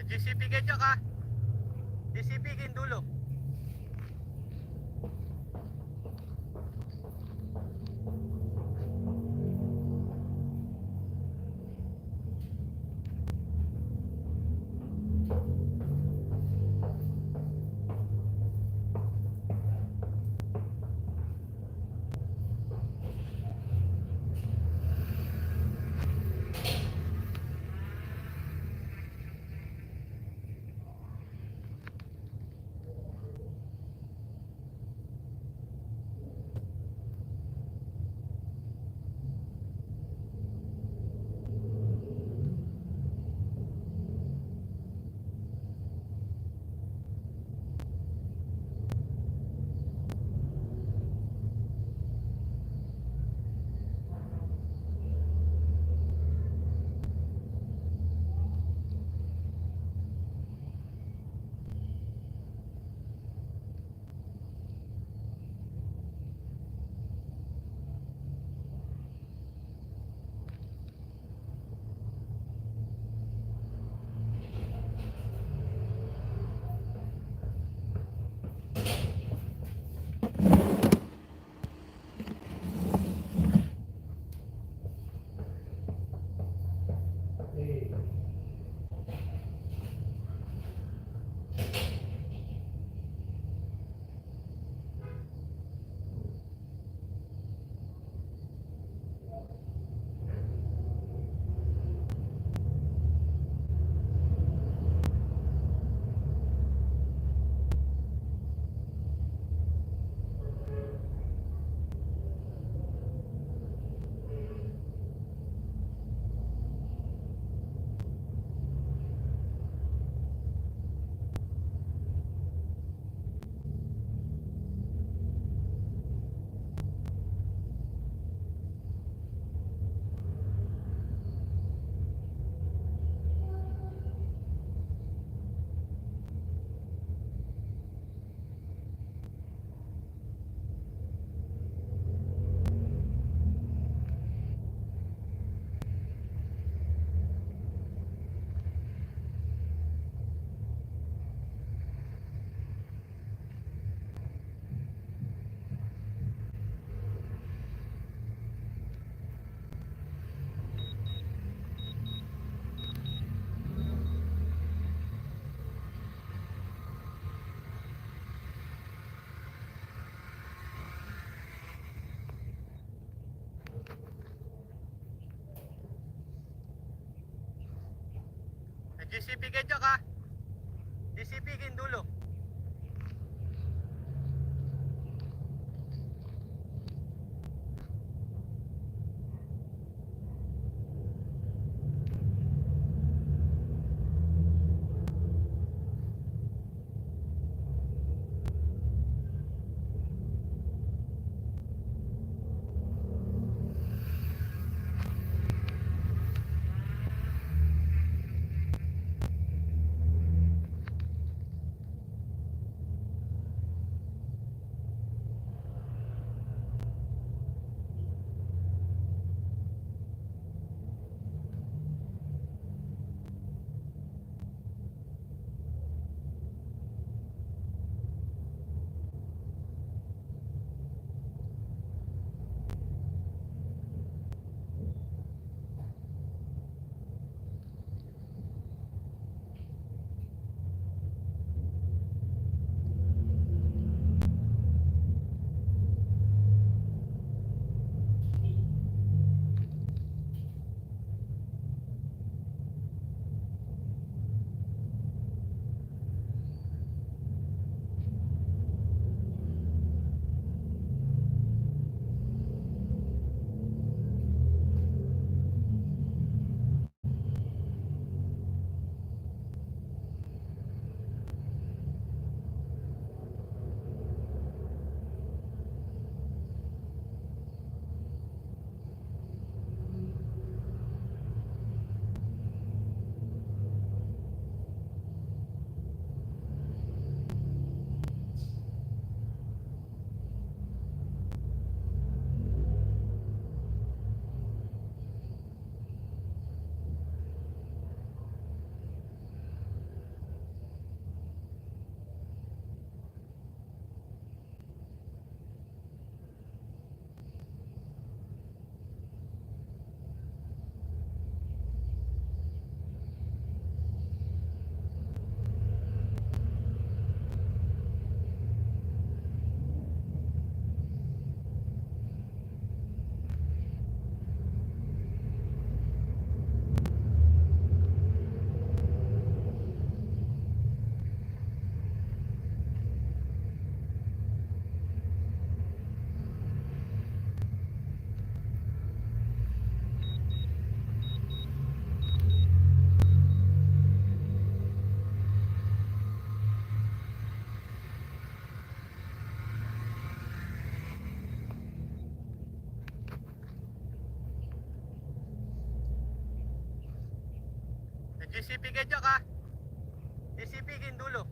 GCP kayo dyan ka. GCP kin dulo. GCP kayo dyan ka. GCP kin dulo. GCP Kedyak ha. GCP Gindulo.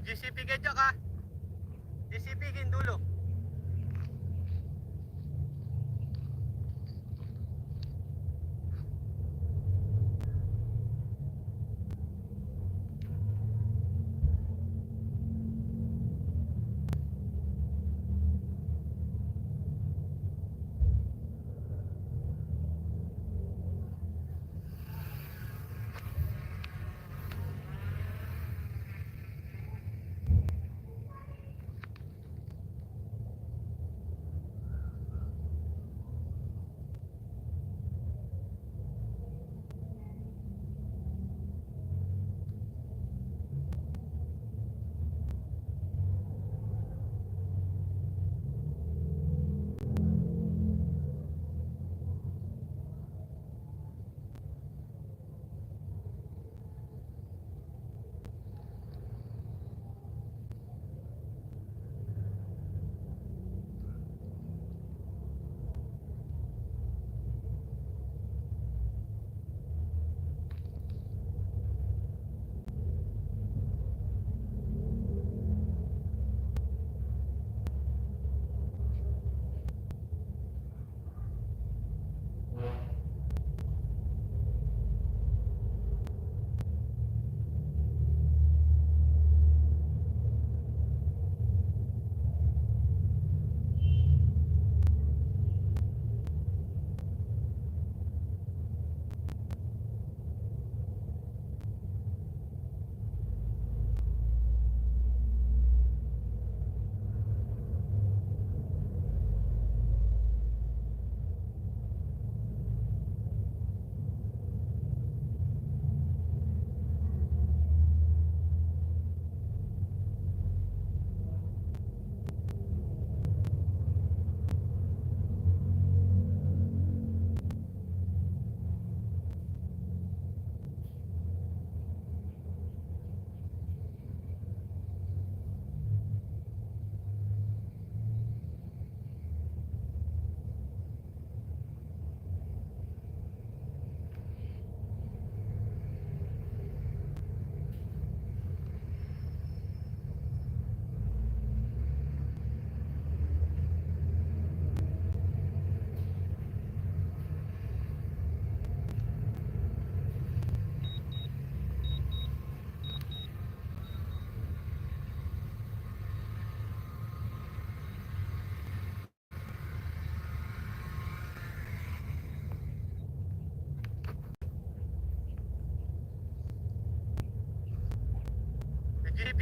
GCP Kedyak ha. GCP Gindulo.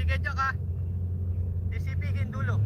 Gedyak ha. DCP Gindulo.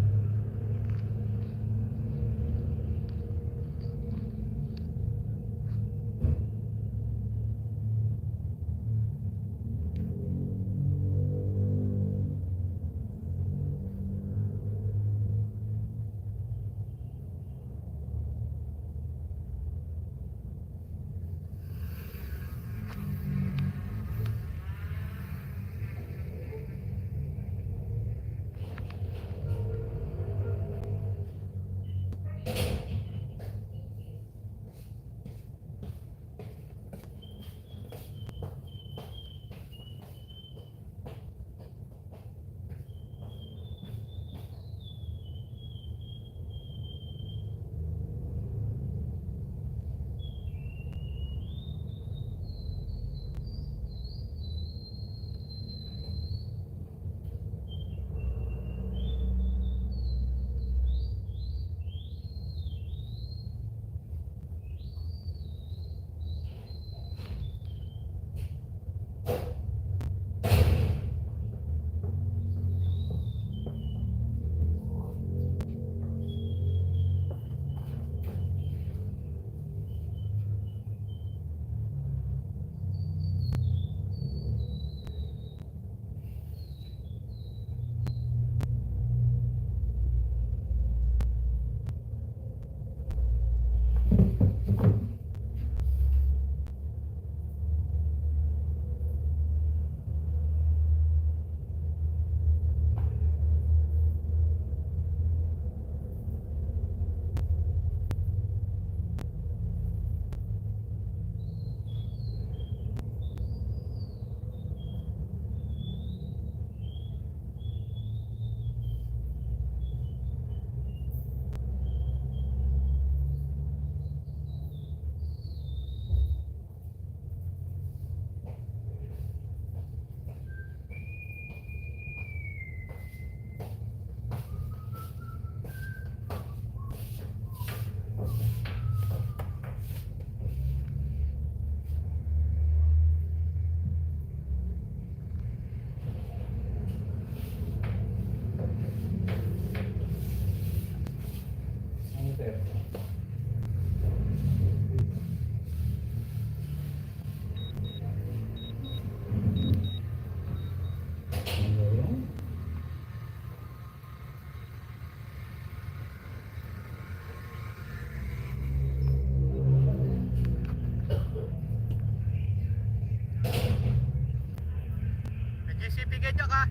DCP Gedyak ha.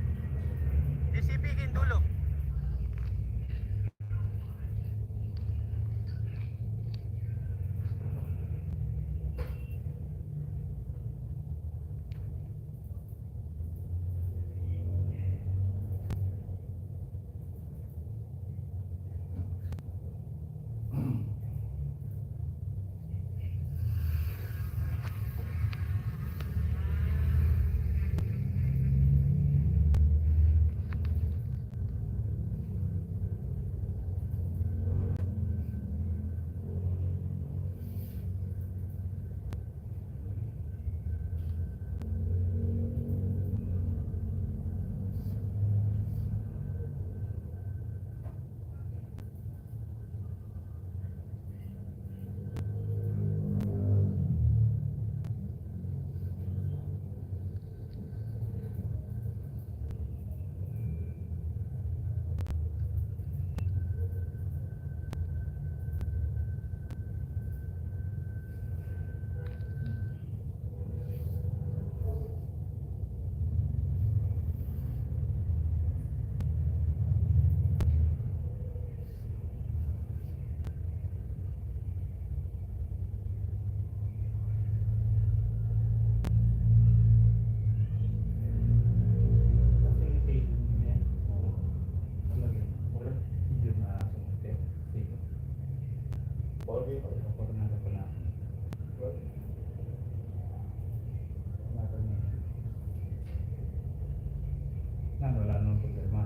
DCP Gindulo. Wala nang problema.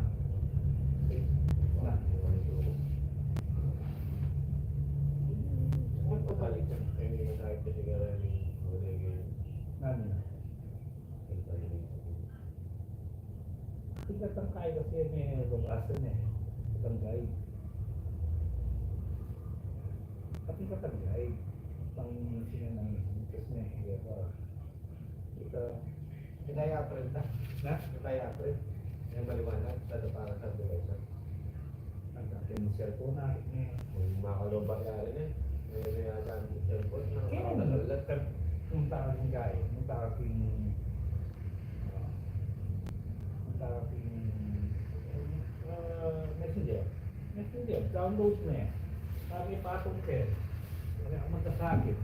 Nani? katangkay kasi may lugasan eh. Katangkay. Pati katangkay. Pang sinanang itos na eh. Kaya ito. Kinaya pa rin ta. Na? Kinaya pa rin. Yung maliwanag, lalo para sa device. Ang ating cellphone na. Kung makalobak ka rin eh. May nasa ang cellphone. Kaya naman, punta ka ng gaya. Punta ka messenger. Messenger, download mo yan. Sabi patong kayo. Kaya ako magkasakit.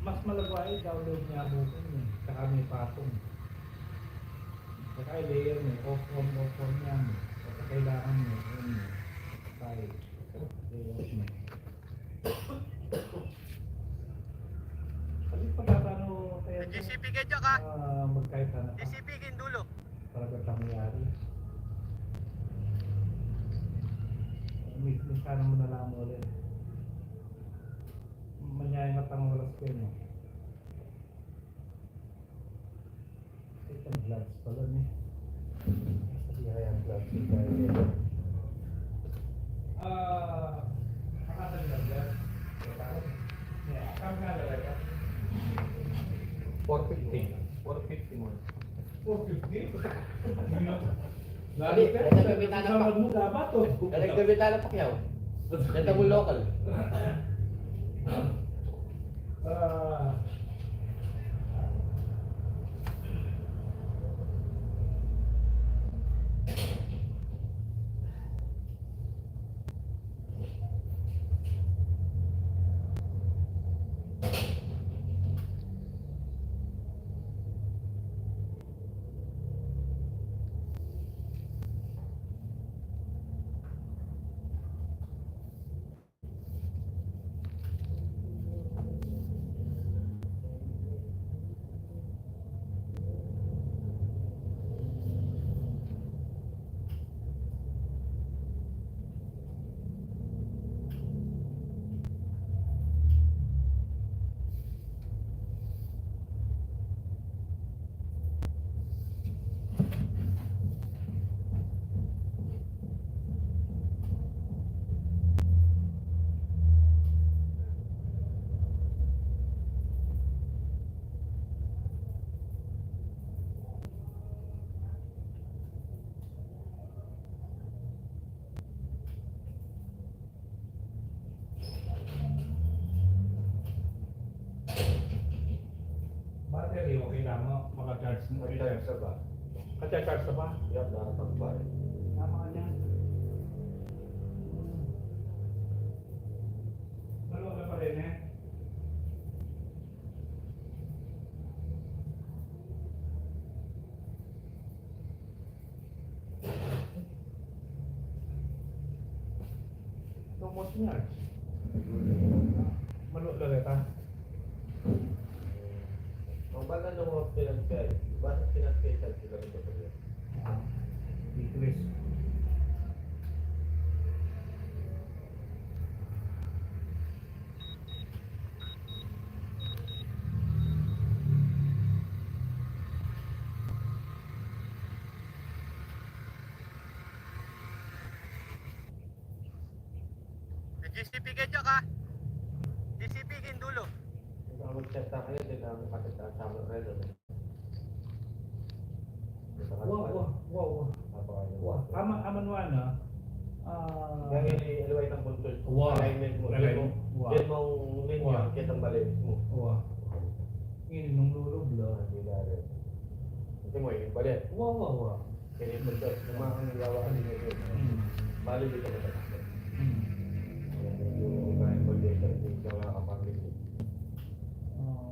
Mas malagway, download niya bukan yun. Saka may patong. Saka i-layer mo, off-on yan. Saka kailangan mo, yun. Kaya, layout mo. Kasi pagkatano kaya GCP kedyo ka. magkait na GCP kindulo. para katangyari. Minsan mo na lang ulit. Manyay na tang oras ko yun. Itong gloves pala niya. Kasi hayang gloves yung kaya yun. Makasal na gloves. Kami nga lalaka. 450. 450 mo. 450? Lali, nagkabita na pa. Mo dapat to. Nagkabita na pa kyaw. Nagkabita mo local. Battery, okay lang mo. Maka-charge mo. Mag-charge ka ba? Ka-charge ka ba? Yup, nakatagpar. Tama ka niyan. Malo ka pa rin eh. Tumos niya. Malo lang ito. Ang bagal ng mga pinag-kay, bakit pinag-kay sila ito pa rin? Decrease. GCP kedyo ka. GCP kindulo. Kung ako mag-chat na kayo, hindi na makatagtaan sa mga rin. Wow. Aman mo ano? Yung iliway ng puntos, Wow. alignment mo, Alignment. Wow. yan mong linya, Wow. kitang balance mo. Wow. Ini nung lulog lo. Hindi na rin. Ito mo, yung balance. Wow. Kaya yung puntos, yung mga nilawakan ninyo yun. Bali dito ka tatakot. Yung mga projector, yung mga kapamilya.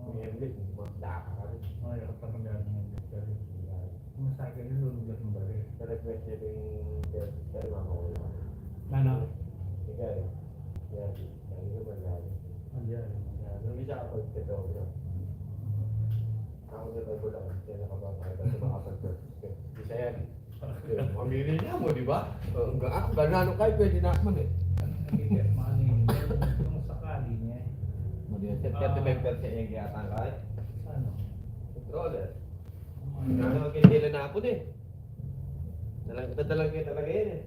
Yung helmet, magdaka ka rin. Ay, kapag magandang mga masakit yung lulog lang ba rin? Sa request niya yung sa mga wala. Ano? Ikaw eh. Yan. Yan yung mangyari. Ayan. Nung isa ako ito yun. Ako nito ko lang. Kaya nakabangay ka sa mga pag-purchase. Isa yan. Mamili niya mo, di ba? Hanggang ako, ganano kayo, pwede na ako eh. Nakikita mo ano yun, yung sakali niya. Mali yan. 35% yung kiyatang kahit. Ano? Controller. Nasa magkindila na ako eh. Dadalang kayo talaga yan eh.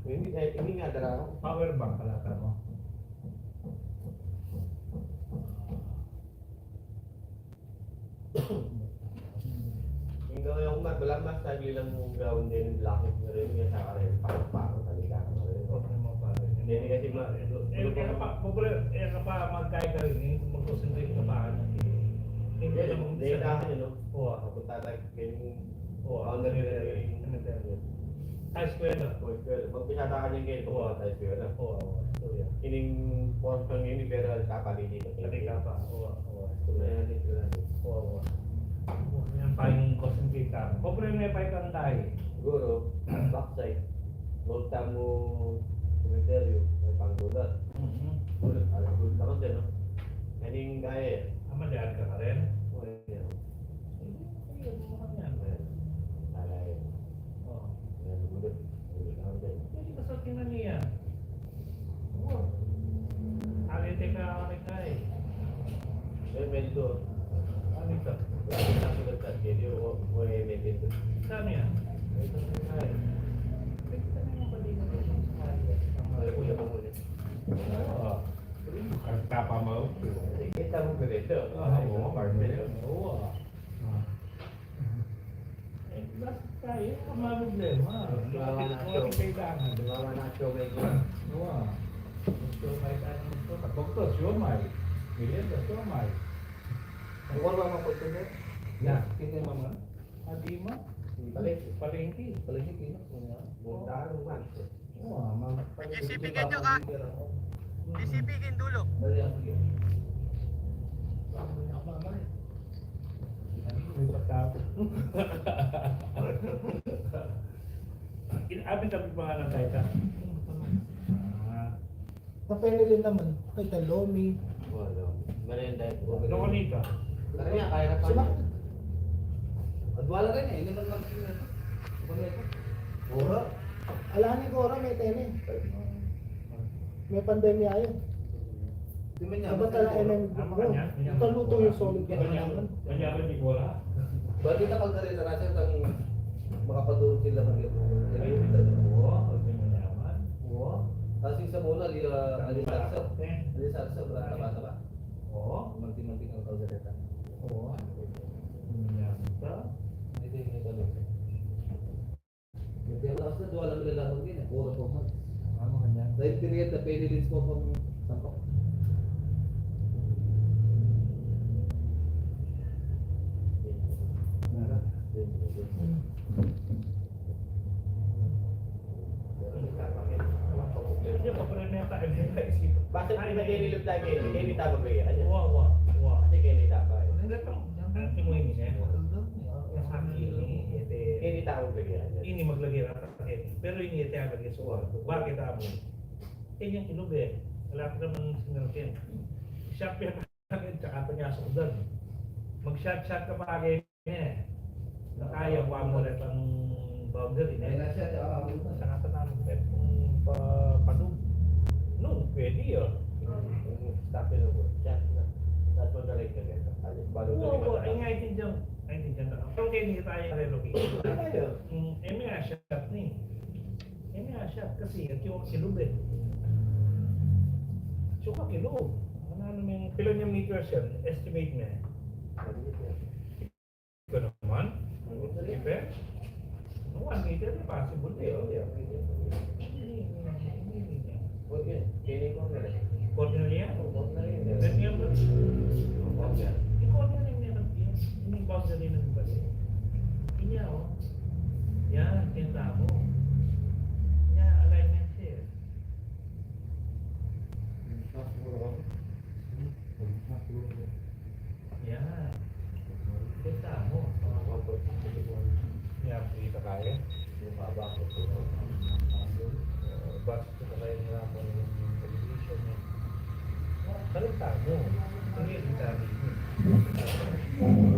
Hindi nga dala ako. Power bank kalata mo. Yung gawin ako walang mas tagli lang mong gawin din yung blackness na rin yung sa karin. Pakapakang talika ka na rin. Okay mo pa rin. Hindi kasi Kaya pa, popular, ka pa magkaya ka rin, mag-concentrate ka pa. Hindi ka mong Hindi sa akin yun, no? Oo. Kapunta tayo kayong Oo. boundary na rin. High school na. Magpisata ka niyan kayo, pumunta tayo sa'yo na. Oo. Oo. Ining form kang yun, pero kapalili ka. Sabi ka pa. Oo. Oo. Oo. Yan pa yung concentrate ka. Popular na pa yung tayo. Siguro, backside. Huwag tamo mo cemetery, may panggulat. Gulat, alam gulat ako dyan, no? Kaning gaya eh. Amadaan ka ka rin? Oo, yan. Hindi, bumukan yan. Alay. Oo. Yan, gulat. Gulat ako dyan. Pwede ka sa tingnan niya. Oo. Alite ka ako ka eh. Eh, medyo. Ano ito? Lagi na ako nagkakit. Yung may medyo. Saan yan? Ito na nga eh. Ay, kuya mo muna. Oo. Tapa mo? Kita mo ba dito? Oo. Oo. Eh, basta tayo, problema. Wala kailangan. Mga na-show medyo. Oo. Siomay tayo nito. Kapag to, siomay. Milenda, siomay. Huwag mo mapunta na. Ya, kita mama. Adi mo? Palengke. Palengke. Palengke kino. Bunta mo man. Oo, mag... GCP ganyan ka. GCP Kindulo. Dali ang sige. May pagkapo. Abin tapi pangalan tayo ka. Sa Penelin naman, kay Talomi. Wala. Merenda ito. Ano ka nito? Kaya kaya na pa. Sila? Adwala rin eh. Hindi man lang sila. Ora. Alahanin ko ora may tene. May pandemya yun. Di man niya. Dapat tala NM Ano ka niya? Taluto yung solid ka Kanya naman. rin di bola. Ba't kita pag karita natin ang makapatulog sila ng gito? Oo, hindi mo naman. Oo. Kasi sa muna, alisarsa. Eh. Alisarsa, berapa bata ba? Oo. Manting-manting ang kaldereta. Oo. Nyata. Ito yung ito lang. Kaya lakas na doon, alam nila lang din. Puro po man. Ano ka niya? Dahil period na penilins ko pang sampok. Hindi pa pa rin na tayo isip. Bakit hindi na nililip tayo kayo? Hindi tama ba yan? Wow, wow, wow. Kasi kayo hindi tama. Ang timoy niya. Yung haki ini, Hindi tama ba yan? ini maglagay ng takit. Pero ini ite ang lagay sa uwan. Bakit amo? Yan yung kilog eh. Wala ka naman sinalkin. Shot yan agad, tsaka pa niya sa udan. Mag-shot-shot ka pa agad niya. Nakaya ko mo rin ang boundary Kaya niya. na siya, Saka pa namin kung padug. No, pwede yun. Tapos na po. Siya. Tapos magaling ka ganito. Oo, ay nga itindihan. Ay itindihan na. Kung kayo hindi tayo relocate. Tayo. Eh may nga shot ni. Eh may nga shot kasi at yung kilog eh. So ka kilog. Ano may kilo niya meters yan. Estimate niya. Ito naman. Ipe. 1 meter na possible eh. Okay. Kini ko na rin. Corner niya. Huwag na rin. Then niya ba? Huwag na. I-corner niya naman yan. Yung boundary ng bali. Inya oh. Yan, kenta mo. Yan, alignment siya. Yan. Kenta mo. Yan, kita kaya. Yung baba ko. Basta kita kaya nila ako ng television niya. Kalita mo. Hindi yung sabi mo.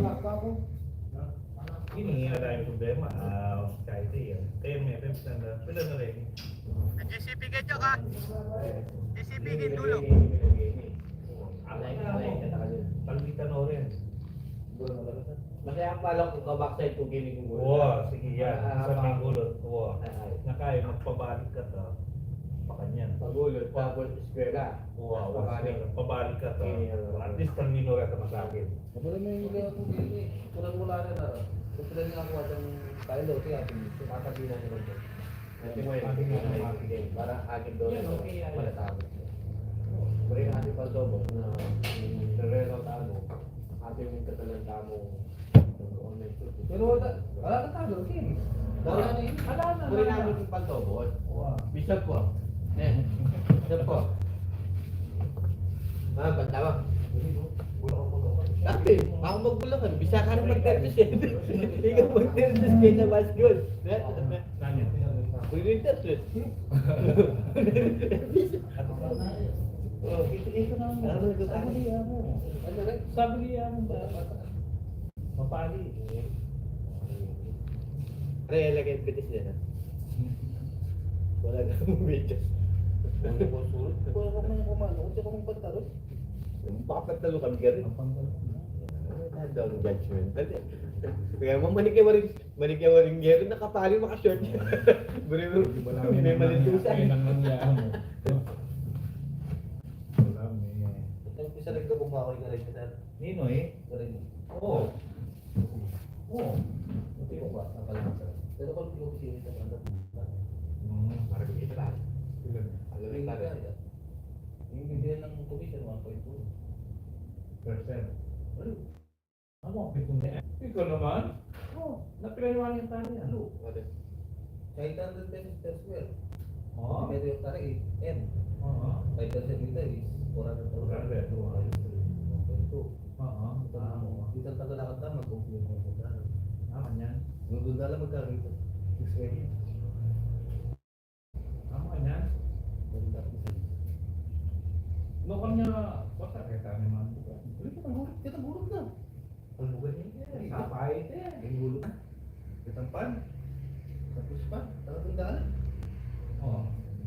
Wala pa ako. Ini ada yang problema. Kahit yun. Kaya may representative. Pwede na rin. GCP ganyan ka. GCP Kindulo. Ako na ako. Palbitan o rin. Masaya ang pala kung kabackside kung giling mo. Oo, sige yan. Ah, Sa may ah, gulot. Oo. Ay, ay. Nakaya magpabalik ka to. Pakanyan. Pagulot, tapos eskwela. Oo, Pabalik. pabalik ka to. At least termino ka sa akin. Kapag may hindi ako dili, kulang mula na na. Kung sila nga ako at ang tayo kaya dito. Katabi na naman po. Ito mo Sabi nga ng mga yun. Para akin doon. Yan, okay, yan. Malatawag. Pero yung ating paldobo na nare-route mo, ating yung katalanda mo online shoot. Pero wala ka tayo, Kim. Wala na yun. Ala na. Puri namin yung paldobo. Oo. Bishop po. Bishop po. Ba't tawag? Dati, ako magbulakan. Bisa ka rin mag-tertis eh. Ikaw mag-tertis kayo na basketball. Saan yan? Pag-winters eh. Oh, ito na ang sablihan mo. Sablihan mo dapat. Mapali. Pre, ilagay yung bitis niya na. Wala na akong video. Wala ka man kumano, hindi ako mong pantaros. Papatalo kami ka rin. Ano ang judgment? Kaya mo manikyawaring gero, nakapali makashort. Buri-buri, may malintusan. May nangyayaan mo. Wala, may... Nag-umpisa rin ka bumakoy ka rin sir. Nino eh? Ka rin. Oo. Oo. Hindi ko ba? Ang kalangan. Pero kung pinag-umpisa sa ano, Parang kita lang. Alam mo yung yung kaya. Yung bibigyan ng commission, 1.2. Percent. Ano? Ano? Ikaw naman? Oo. Napilaliwan yung tali. Ano? Kahit 100 pesos per square. Oo. Meron yung tari, M. Oo. 5% nito is 400,000. 1.2. Oo. Dito ang tagalakad na, mag-compute mo kung gano'n. Tama yan. Nung doon na lang magkano dito. 6 Tama yan. No kanya, basta kita naman. Kita gulot na. Ang bugan niya. Sapay eh. Ang gulot na. Kitang pan. Tapos pa. Ang tundaan. Oo.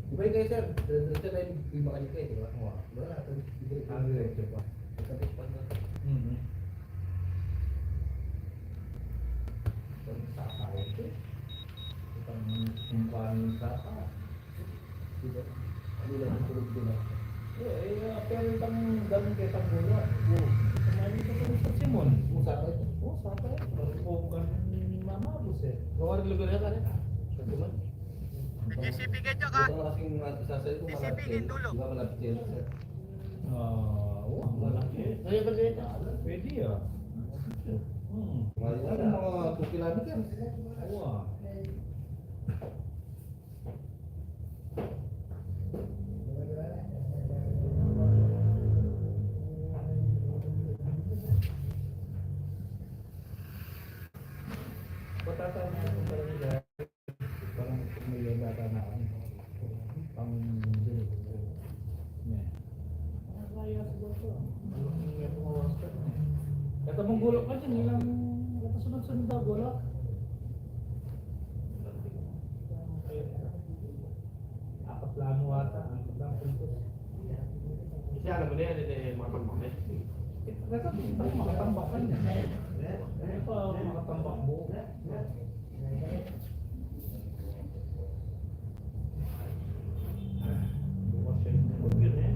Di ba yung kayo sir? Diretso na yung makanika eh, di ba? Oo. Diba natin? Ang diretso pa. Tapos pan na. Mhm. Sapay eh. Itang yung sapay. Diba? Ano lang ang tulog doon ah. Pero itang ganun kayo itang gulo. Oo. Kumain ka sa Simon. Musapay. Oo, sapay. Oo, ganun mamabos eh. Huwag lugar na ka rin. Katuman. GCP ka dyan ka. Ito na kasing sasali ko malapit Isipin, dulo. Di ba malapit sir? Oo, malaki. Ano ba rin? Pwede ah. Ngayon na mga 2 kilometers. Oo. Patataw na ako pala nila. Parang may yata na ako. Pang dinig. Yeah. Kaya siguro to. Hindi ako mawas ka na eh. Kata mong gulok ka dyan, ilang kata sunod-sunod daw gulok. Apat lang wata, apat lang puntos. Kasi alam mo na yan, mga pagmakas. Kata makatambak ka niya. Ano pa makatambak mo? Bukas siya yung huwag yun eh.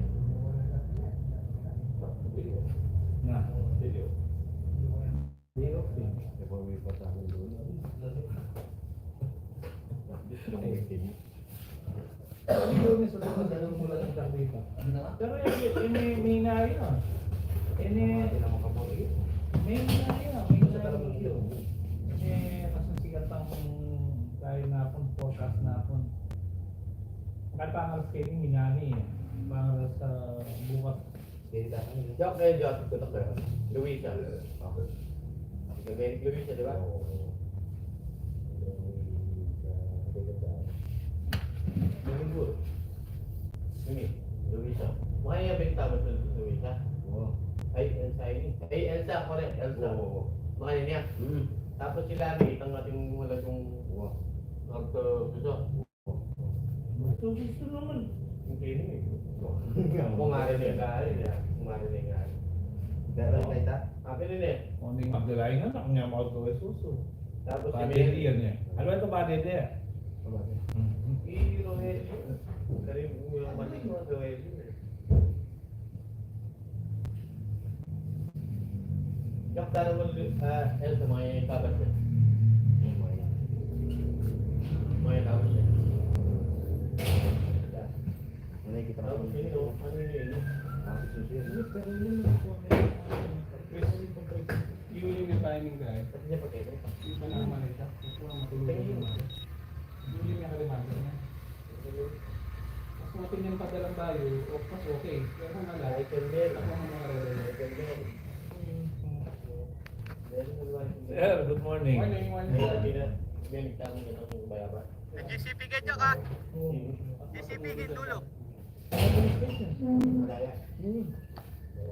Na, diliw. Diliw. May patawin doon. Diliw niya sa mga dalawang mula ng darbita. Pero yung may nari na. May nari yun. Kasi kasang sigat ang tayo napon, podcast napon. Katangal skating minani eh. Pangal sa bukas. Joke kayo, joke ko kayo. Luisa. Nag-edit Luisa, di ba? Domingo. Yumi, Luisa. Makaya ba yung tama sa Luisa? Ay, Elsa yun. Ay, Elsa, correct. Elsa. Makaya niya. Tapos si Larry, itang ating malagong gusto. Gusto naman. Yung training eh. Kung nga rin yung gari, kung nga rin yung gari. Meron na ita? Akin din eh. Kung hindi magdalayan na, kung niya mauto ay suso. Tapos si Bade Mary. yan eh. Ano ito bade din? Rogelio. Dari yung mali mo, Rogelio. Yak tanong mo, Elsa, mga yung tabat niya. Mga yung tabat niya. Ano yung kita mo? Ano yun? Ako susiyan. Yung yung timing guys. Kasi niya pagkaito. Yung pa naman ito. Kung matulog naman. Yung yung nakalimagan niya. Mas natin yung padalang tayo, o mas okay. Pero kung I nalay, can bear. ako ang mga I rere. can bear. Sir, good morning. May lagi na. May nagtanong na itong bayaba. GCP ganyan ka. GCP Gindulo. Kaya.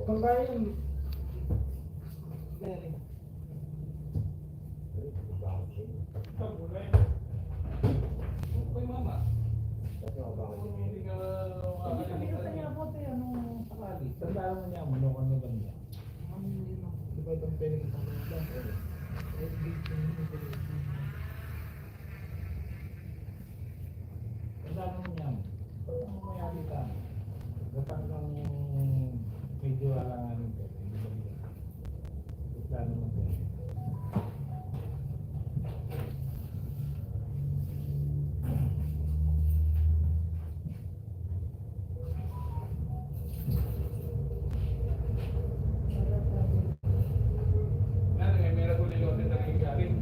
Pagkaya yung Okay, mama. Kasi ako bakit Kung yung hindi ka Nakita niya po ito, ano, sakali. tandaan mo niya, manok ano ba niya? Di ba itong pwedeng Tandaan mo niya. Ang mayali ka. Gatang kang medyo alanganin ka. Plano mo ko. May nagulilotin na rin galing.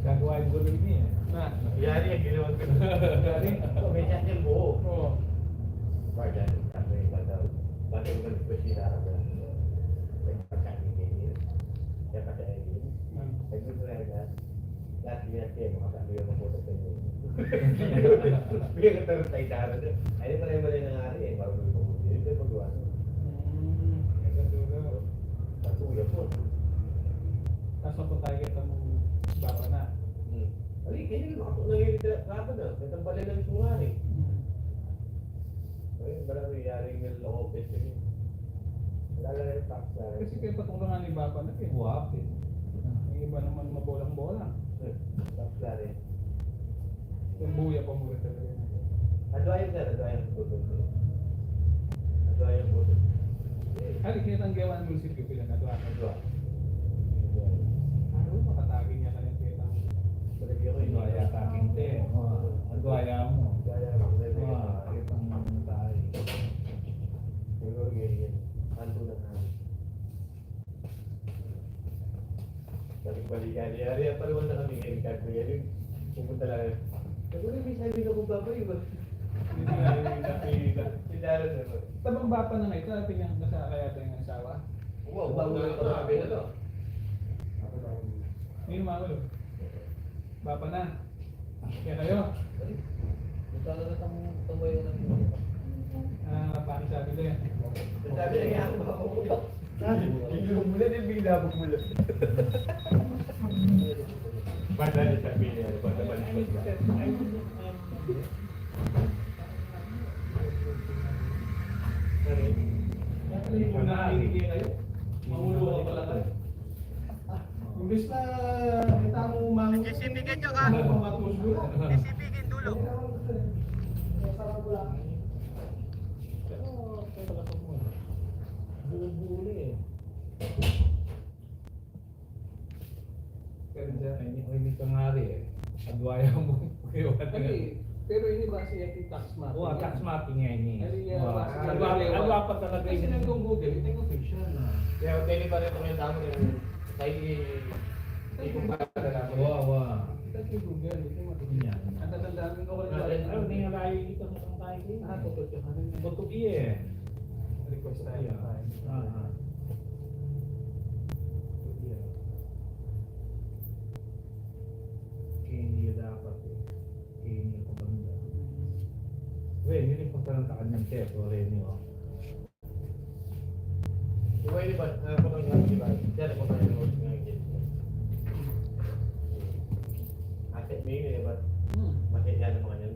Gagawa yung gulo niya. Na. Yari ang ginawa ko. Yari. May chat yung buo. Oo. Baga, kasi baga, baga yung nagpasira ka ba? May pagkain kayo. Kaya kasi ay yun. Ay gusto na rin lahat ginatiya mo kasi yung maputo sa inyo. Bigyan ka tayo tayo dara doon. Ay, di pa rin mali nangyari eh. Marunong mo. Hindi ko magawa. Patuya po. Kaso po tayo kita mong baba na. Ay, kaya nga ako nangyayari ka na. May tambalin na mismo nga eh. Ay, marami yaring nilokopit yun. Wala lang yung tax na rin. Kasi kayo patulungan ni Baba na kayo. Huwag eh. Yung iba naman mabolang-bolang. Tax na rin. Yung buya pa muna talaga. Adwayan na, adwayan ang buto. Adwayan ang buto. Hali, kinatanggawan ng munisipyo pila na doon. Adwayan. Ano, makatagin niya ka ng kita. Palagi ako yung Adwaya taking te. Adwaya mo. Adwayan ako na rin. Itang tayo. Siguro ganyan. Ano na nga. Balik-balikan. Yari, paluwan na kami ngayon. Kahit magaling. Pupunta lang. Sabi ko, may sabi na kung babay ba? Hindi nga yung nakikita. Si Darren naman. Tabang Bapa na nga ito, pinang nasa kaya tayo ng asawa. Wow, bago na ito sabi na to. Hindi magulo. Bapa na. Kaya kayo. Magkano na tambay ko ng Pakisabi ko yan. Sabi na nga ako ba? Gilong mula din bigla mula. Banda niya sabi niya. Banda balik mo. Kung nakikiki kayo, mamulo ka pala kayo. Imbis na kita mo umang... GCP ganyan ka. Ano pang matusgo? GCP Gindulo. Pero, kaya pala ko mo. Bulo-bulo eh. Pero dyan, hindi ka nga rin eh. Agwaya mo. Pero ini ba siya yung tax map? Oo, tax mapping nga ini. Ano Agwa pa talaga Kasi yun. nang Google, ito yung official na. Kaya hotel pa rin itong yung tama yung tayo ikong pagkakala mo. Wow. Ito yung Google, ito yung Yan. matinig. Ang tatandaan ko rin Ano, hindi nga layo dito sa kang tayo din. totoo ka rin. Butok iya eh. Request tayo. Kini dapat eh. Kini ko banda. Weh, ini punta sa kanyang chef o Reni o. Diba yun ba? Pagkakala nga diba? Diyan ako tayo ng mga ngayon. Asset may yun diba? Masaya dyan ang mga yan.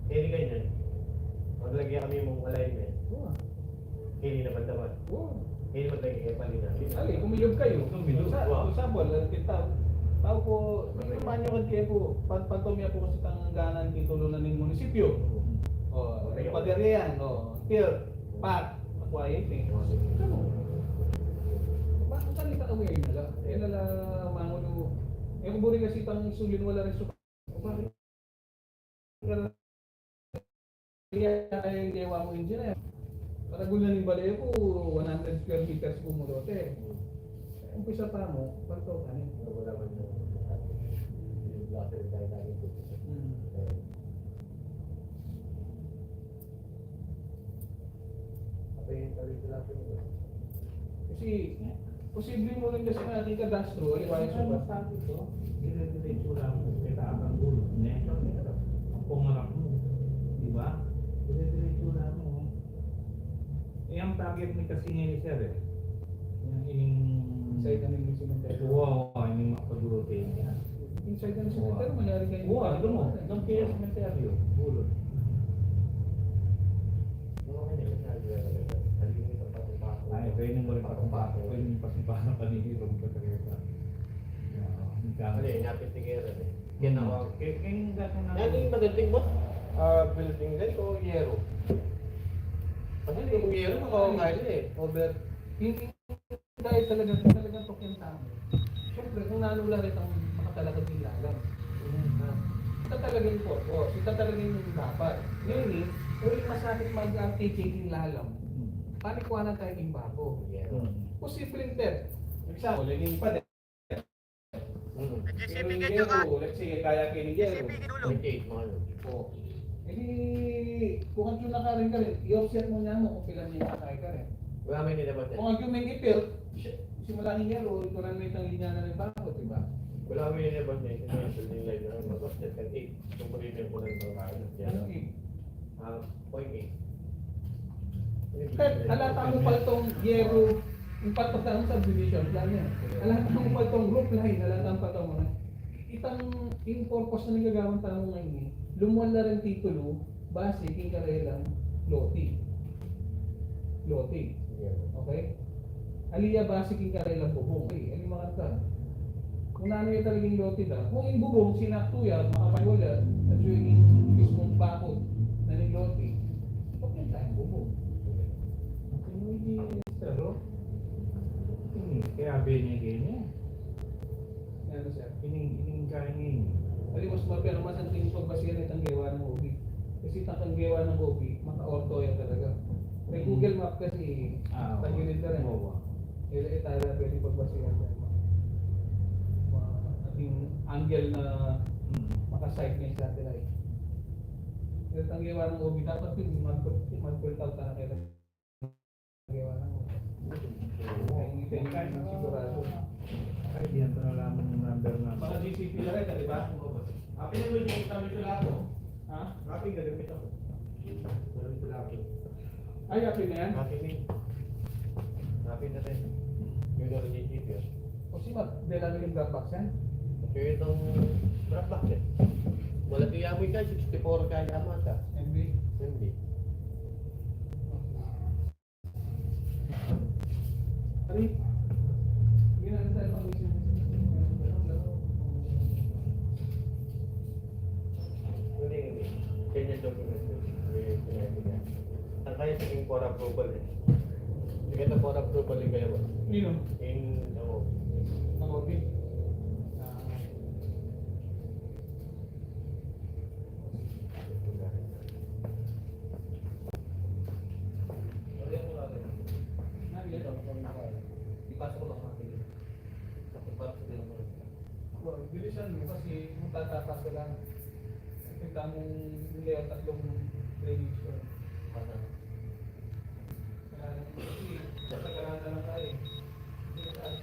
Kaya hindi ganyan. Maglagyan kami mong alignment. Hindi naman naman. Oo. Hindi naman nagiging palina. Ali, kumilog kayo. Kumilog. Sa, Wow. example, kita, tao po, naman nyo kayo po, pantomya po kasi tangganan kitulunan ng munisipyo. O, paderya yan, o, pier, pat, akwayit eh. Ano? Bakit kalita ka mo yun nila? Eh nala, mangulo, eh kung buri kasi itang sulin wala rin suka. Bakit? Kaya yung gawa mo engineer. Para gulan ng balay po, 100 square meters po mo dote. Umpisa pa mo, panto ka niya. Wala man yung laser tayo namin po. Apa yung tawid ko natin ito? Kasi, posible mo rin kasi natin kadastro, ay wala Ano sa ba sabi ko? Dire-diretso lang mo. Kita ang gulo. Neto, ang pangarap mo. Di ba? Dire-diretso lang mo. Eh, ang target ni kasi ngayon sir eh. Yung ining... Inside na ng cemetery. Wow, ining makadurote niya. Inside na ng cemetery, mayari kayo. Wow, doon mo. Doon kaya cemetery. Gulo. Mga kanila, nalinis ang patupako. Ay, pwede nang balik patupako. Pwede nang patupako panihirong katarita. Ano yun, napit ni Gera eh. Yan ako. Kaya gano'n na... Yan yung magating mo? Building din o yero? Kasi yung yero, makakakain eh. Over. Hindi dahil talagang token sa amin. Siyempre, kung nanula rin ang makatalagad ng lalang. Ito talagang purpose. Ito talagang dapat. Ngayon, uling masakit mag-articulate ng lalang. Panikuha na tayo ng bako. Yero. Posibleng ter. Example, naging pa din. GCP Pero yung ganyan ka. Gero, let's say, kaya kayo ni Gero. GCP ginulo. 28 mga ano. O, eh, kung ang na ka rin ka rin, i-offset mo niya mo kung kailan niya kakay ka rin. Wala may nilabas eh. Kung ang may ipil, simula ng Gero, ito rin may itang linya na rin bako, diba? Wala may nilabas eh. Kasi yung building line na mag-offset at 8. Yung premium ko ng pangkain. Ano eh? 0.8. Kahit halata mo pa itong Gero, yung patotang subdivision plan yan. Halata mo pa itong group line, halata pa itong mga. Itang yung purpose na nagagawang tamo ngayon eh, lumuwan na rin titulo, base, kikarelang, loti. Loti. Okay? Aliya base kikarelang bubong. Okay, ano mga kanta? Kung ano yung talagang loti na, kung yung bubong, sinaktuya, makapagwala, at yung mismong bakod na ng loti, okay tayong bubong. Hindi, pero... Kaya binigay niya. Ano sir? Ining kaya niya. Ali mas mapera mas ang tingin pagbasihan itang gawa ng OB. Kasi itang gawa ng OB, maka-orto yan talaga. May Google Map kasi, tagilid na rin. Oo. Itala pwede pagbasihan yan. Ating angle na makasite na yung satellite. Pero itang gawa ng OB, dapat yun, mag-print out ka na kayo. Gawa ng OB. Kaya hindi kayo ng sigurado. Ay, diyan pa nalaman yung number na. Mga GCP na rin, di ba? Akin na mo yung kami ito lahat ko. Ha? Akin gagamit ako. Gagamit ko lahat. Ay, happy na yan? Akin eh. Akin na rin. Yung doon yung GP yun. O si Matt, dala yung Dropbox yan? Yung itong Dropbox eh. Wala kaya mo ka, 64 kaya mata. MB? Hindi. Ari? Ginaan tayo pang-isip. Hindi. Ganyan document yun. Ang kaya sa for approval eh. Sige na for approval yung kaya mo. Nino? In, ano, Ang OB? ipasok ko lang natin. Para sa din mo. Well, bilisan mo kasi kung tatakas ka lang. Kita mong layout tatlong drainage ko. Para. Kasi sasagana lang tayo. Hindi ka tayo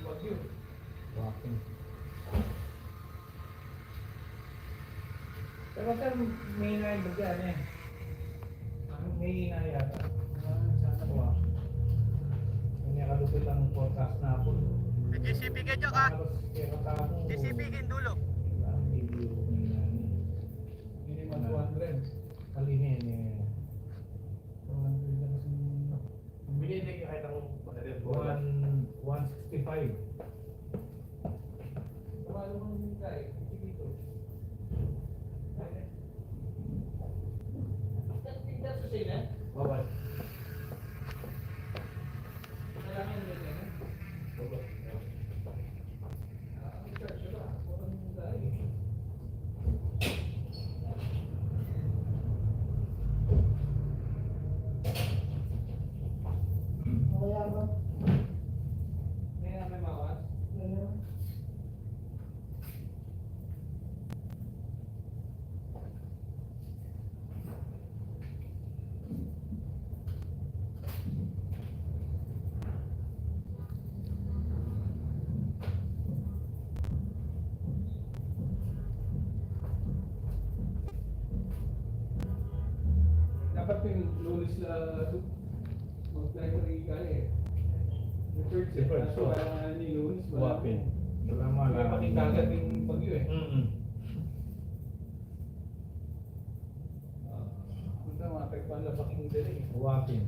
wag yun. Walking. Pero sir, may hinahin ba dyan eh? May hinahin yata. Sana Wow. Kanya kalupit ang forecast na po. GCP ganyan ka. Halos kaya katapos. GCP gindulo. minimum 200. Kalinin eh. 200 na kasi. 5. Tumalo mo yung guy. Dito. That's the same, eh? Bawal. Kailangan nyo din, eh? Bawal. Ang church, diba? Puro yung guy. Kaya ba? May mawas. Ayun. Dapat yung lunis na mag-library ka eh. Yung church eh. Different, Kaso so, kailangan ni lunis. Wapin. Wala mo Kaya alam. pakikagat yung bagyo eh. Punta mga pagpala paking dali eh. Wapin.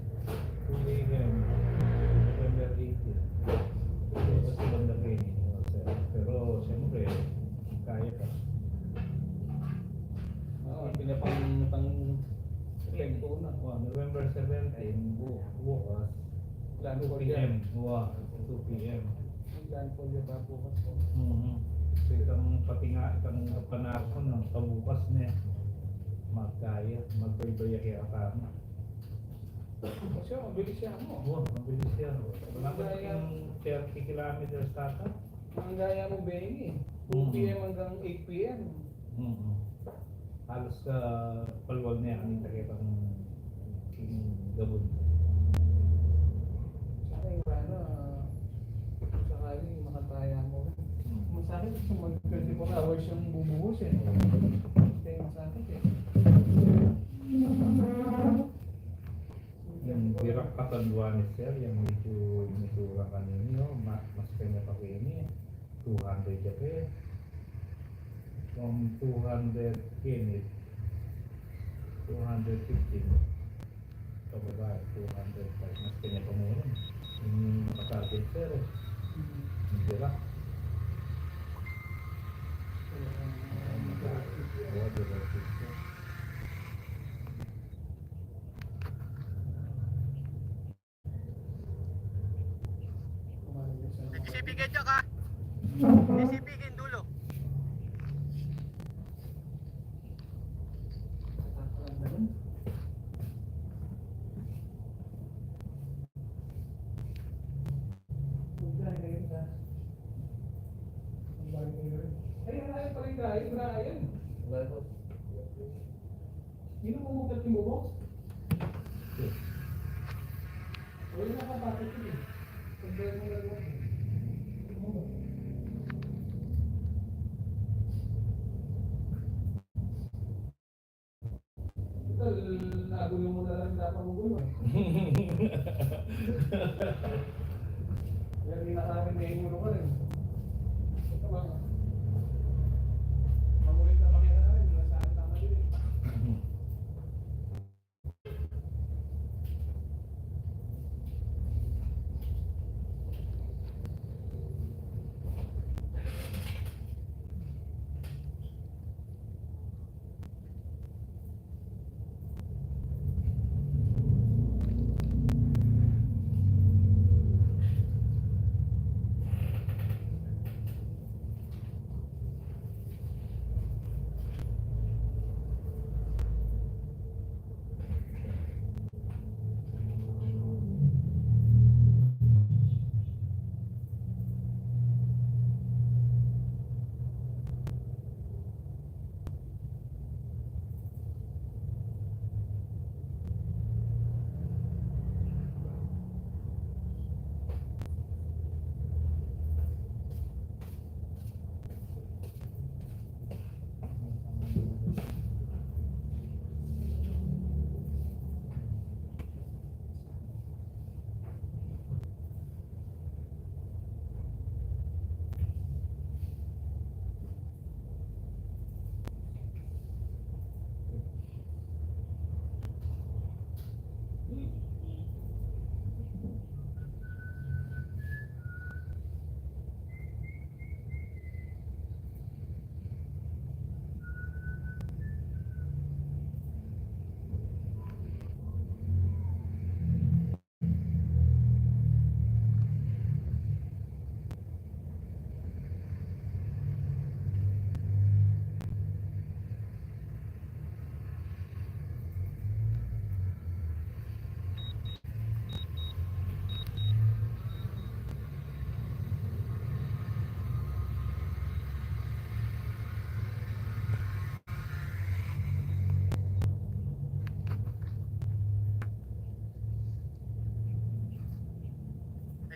Hindi yan. November 18. Ito sa banda kayo. Pero siyempre, kaya ka. Oo, pinapang lento na. November 17, bukas. Lalo 2 ko p.m. dyan. 2 p.m. Ang daan ko dyan pa bukas ko. So itong pati nga, itong panakon ng pabukas niya, magkaya, magbaybayak kaya kama. Kasi mabilis siya mo. Oo, mabilis yan. Wala ba yung 30 kilometers tata? Ang gaya mo Benny. 2 p.m. hanggang 8 p.m. Halos ka palwag na yan, kita kitang gabon. Sa akin ano, sakali makataya mo. Masakit kasi mag-24 hours yung bubuhos eh. Kaya masakit eh. Yung Birak Katanduanes sir, yung medyo inisura kanino, mas kanya pa kini, 200 jape. From 200 kini, 215. Pababa, 205. Mas kanya pa muna. Yung makasagod sir, yung Birak. Oo, Birak sir. DCP Gedya ka. DCP Gindulo. Ayun, ayun pa rin tayo, Brian. Hindi mo kumukat yung bubok? Wala na kapatid ko eh. Pagdaya mo lang ako. Total, nagulo mo na lang dapat mo gulo. Kaya hindi na kami naingulo ka rin. Ito ba? Mamulit na makita na rin, nasa akin tama din eh.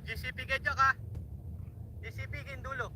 GCP Gedyak ha. GCP Kindulo.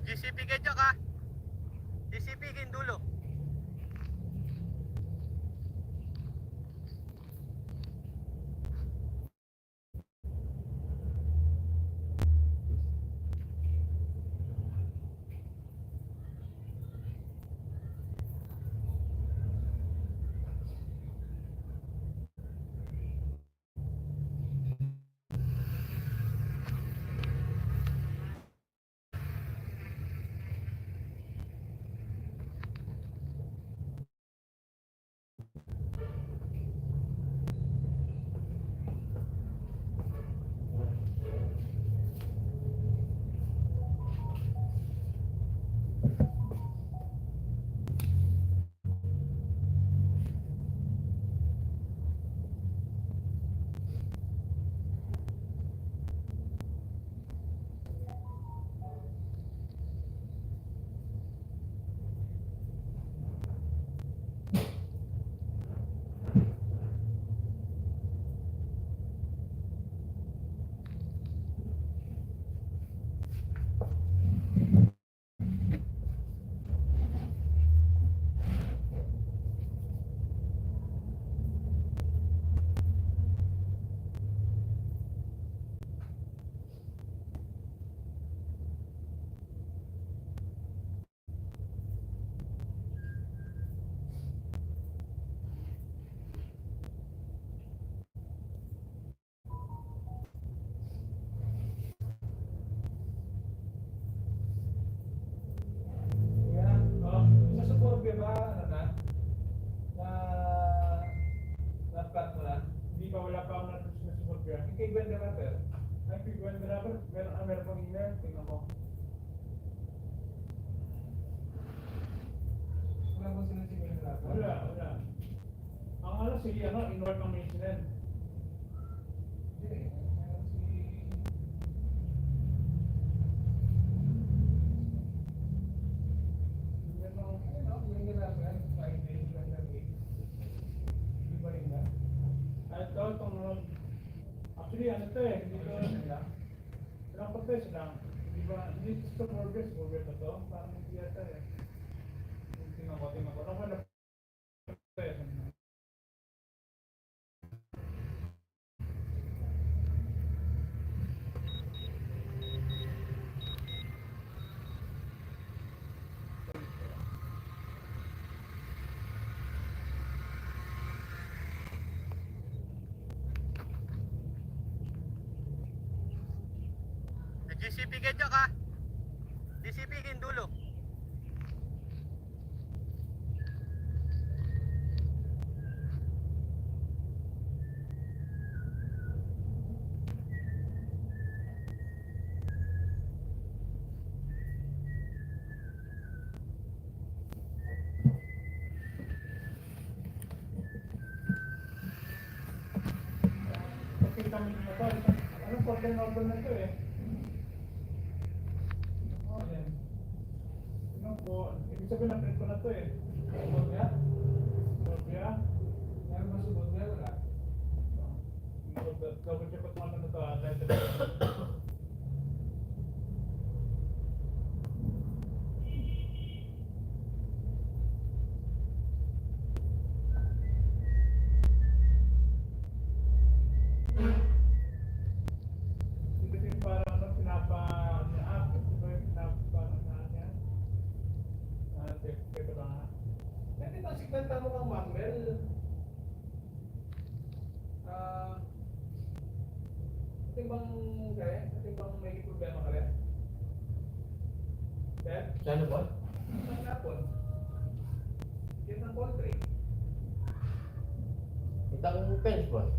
GCP Gedyak ha. GCP Kindulo. kay Gwen Rapper. Ay, kay Gwen Rapper, meron pang email, tingnan mo. Wala bang sinasigil na lahat? Wala. Ang ano, sige, in-work ang maintenance. Hindi. Meron si... May ginagawa, 5 days lang na week. Di ba rin na? Actually, ano to eh, dito sila. Ilang purpose lang. Di ba, hindi ito burgers na to. Parang hindi yata eh. Tingnan ko. Ano ba na to eh? GCP Gedyak ha. GCP Kindulo. Kasi kami na to. Anong portal number na to eh? Oh, yan. Tingnan po. Ibig sabihin na print ko na to eh. Sorbia? Meron ba subod na? Wala. Double check ko kung ano na to. Title. Hindi din parang ano, pinapa-app. Ito yung pinapa-ano. Teka lang ha. Pwede ba sikwenta mo kang Manuel? Ito bang kaya? Ito bang may problema ka rin? Sir? Sana ba? Ang napon? Yan ang poultry. Itang fence ba?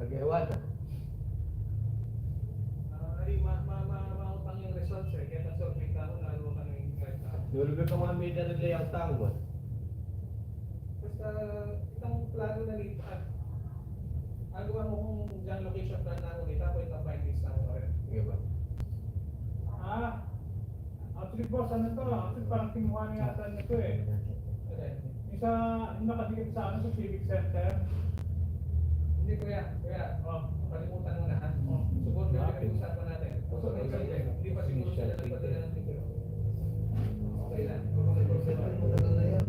Nag-ewan na. Mautang yung results eh. Kaya na-survey ka ako na ano ka na yung guys na. Nulubig ka mga media na ang tao ba? Basta itong plano na lipat. Agawa mo kung dyan location plan na ako dito, ako itong findings na ako rin. Sige ba? Actually boss, ano to? Actually parang kinuha na yata na to eh. Isa, yung nakadikit sa ano sa Civic Center. Hindi kuya, Oh. kalimutan mo na ha. Oh. Subot na pinag-usapan natin. So, hindi pa siguro sila nagpadala ng picture. Okay lang. Matagal na yan. Isang taon na yan.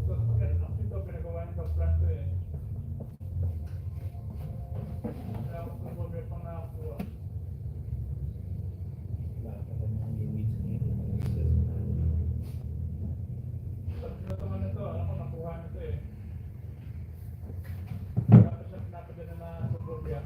So, actually to, pinagawa niya sa plan to eh. Kaya ako pag-over pang nakakuha. Pag naman na to, alam ko nakuha na to eh. Tapos siya pinapadala na sa Bolivia.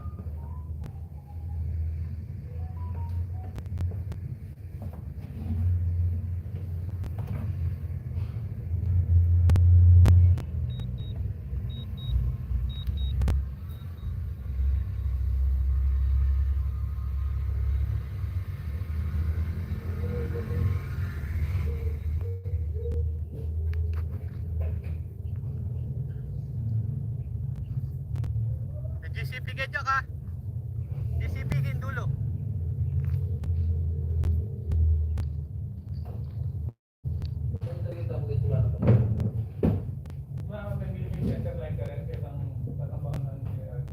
GCP Gedyak ha. GCP Kindulo. May milling center line ka rin, kaya lang tatambangan ni RJ.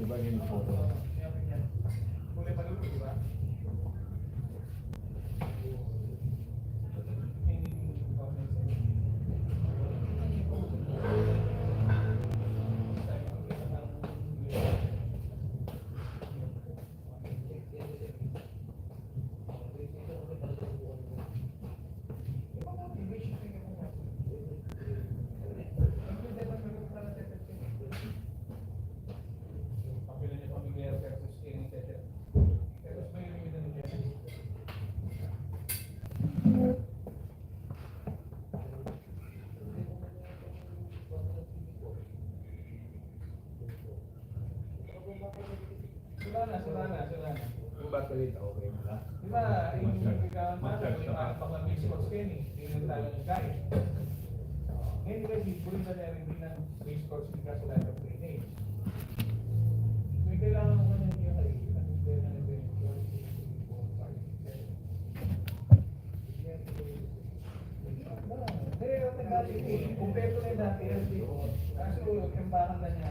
Diba yung photo? Kulay paluto, di ba? Sula na. Yung battery ito, okay na lang. Di ba, yung nagkakaroon pa, yung mga mix sports kayo eh, yung talo ng guy. Ngayon kasi, puli na rin din ng mix sports yung kaso lahat ng training. May kailangan mo na niya kayo, kumpleto na yung dati, kaso yung bakang na niya.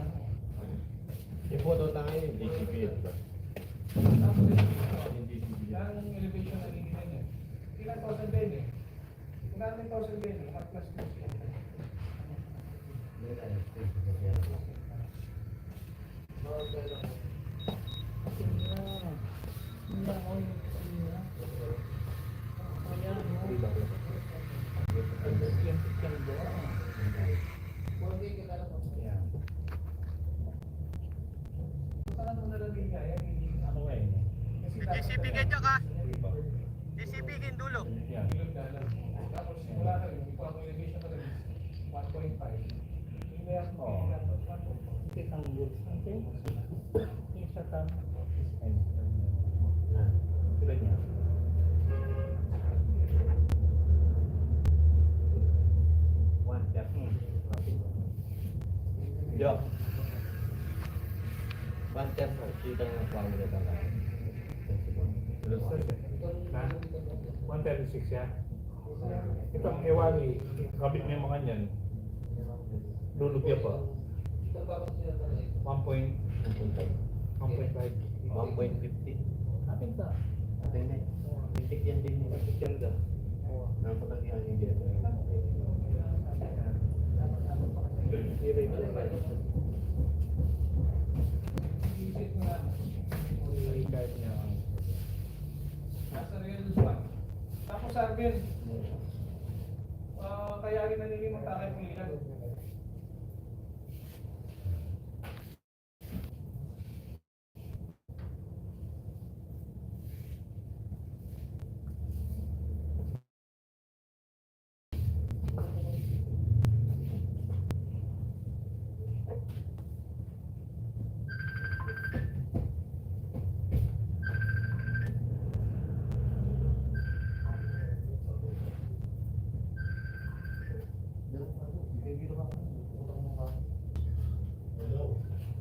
Yung photo tayo yung DCP yun ba? Tapos, Yung DCP yun. ang elevation na hindi niya. Ilang thousand bed eh. Kung namin thousand bed eh, hot plus plus. Saan mo na lang din kaya? Ano nga yun? DCP ganyan ka. DCP dulo. Yan. Tapos wala ka rin, ikaw ang elevation ka rin, 1.5. Hindi ako Oo. Kitang good. Okay. Yung sa tam. Tulad niya. One step. Yo. One step. Kita ng formula ka lang. Ha? 136 yan. Ito ang ewali. Kabit mo yung mga niyan. Lulubya pa. 1.5. 1.50. Atin ta. Atin na. Pitik yan din. Pitik yan ka. Napatagyan yung dito. Isip mo na, Kahit niya. nasa real one. Tapos sabi yun, kaya rin nanilimang takay mo ilan.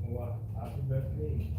Wow. Happy birthday.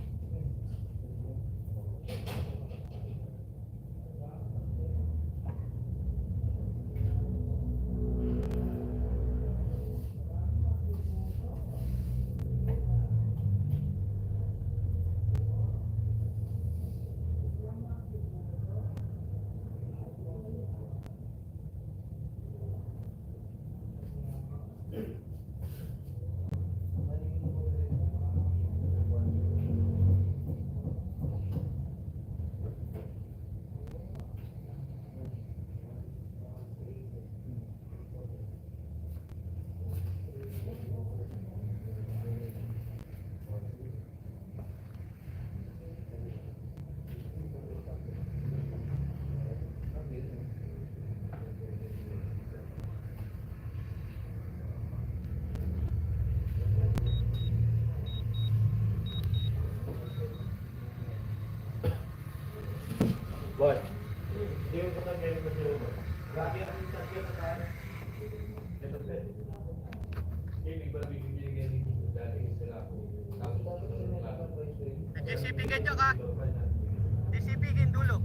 Boy. Hindi yung katagyan ko siya. Lagi ang katagyan na tayo. Ito pa. Hindi ba bibigyan ng dati sila ko. DCP ganyan ka. DCP dulo.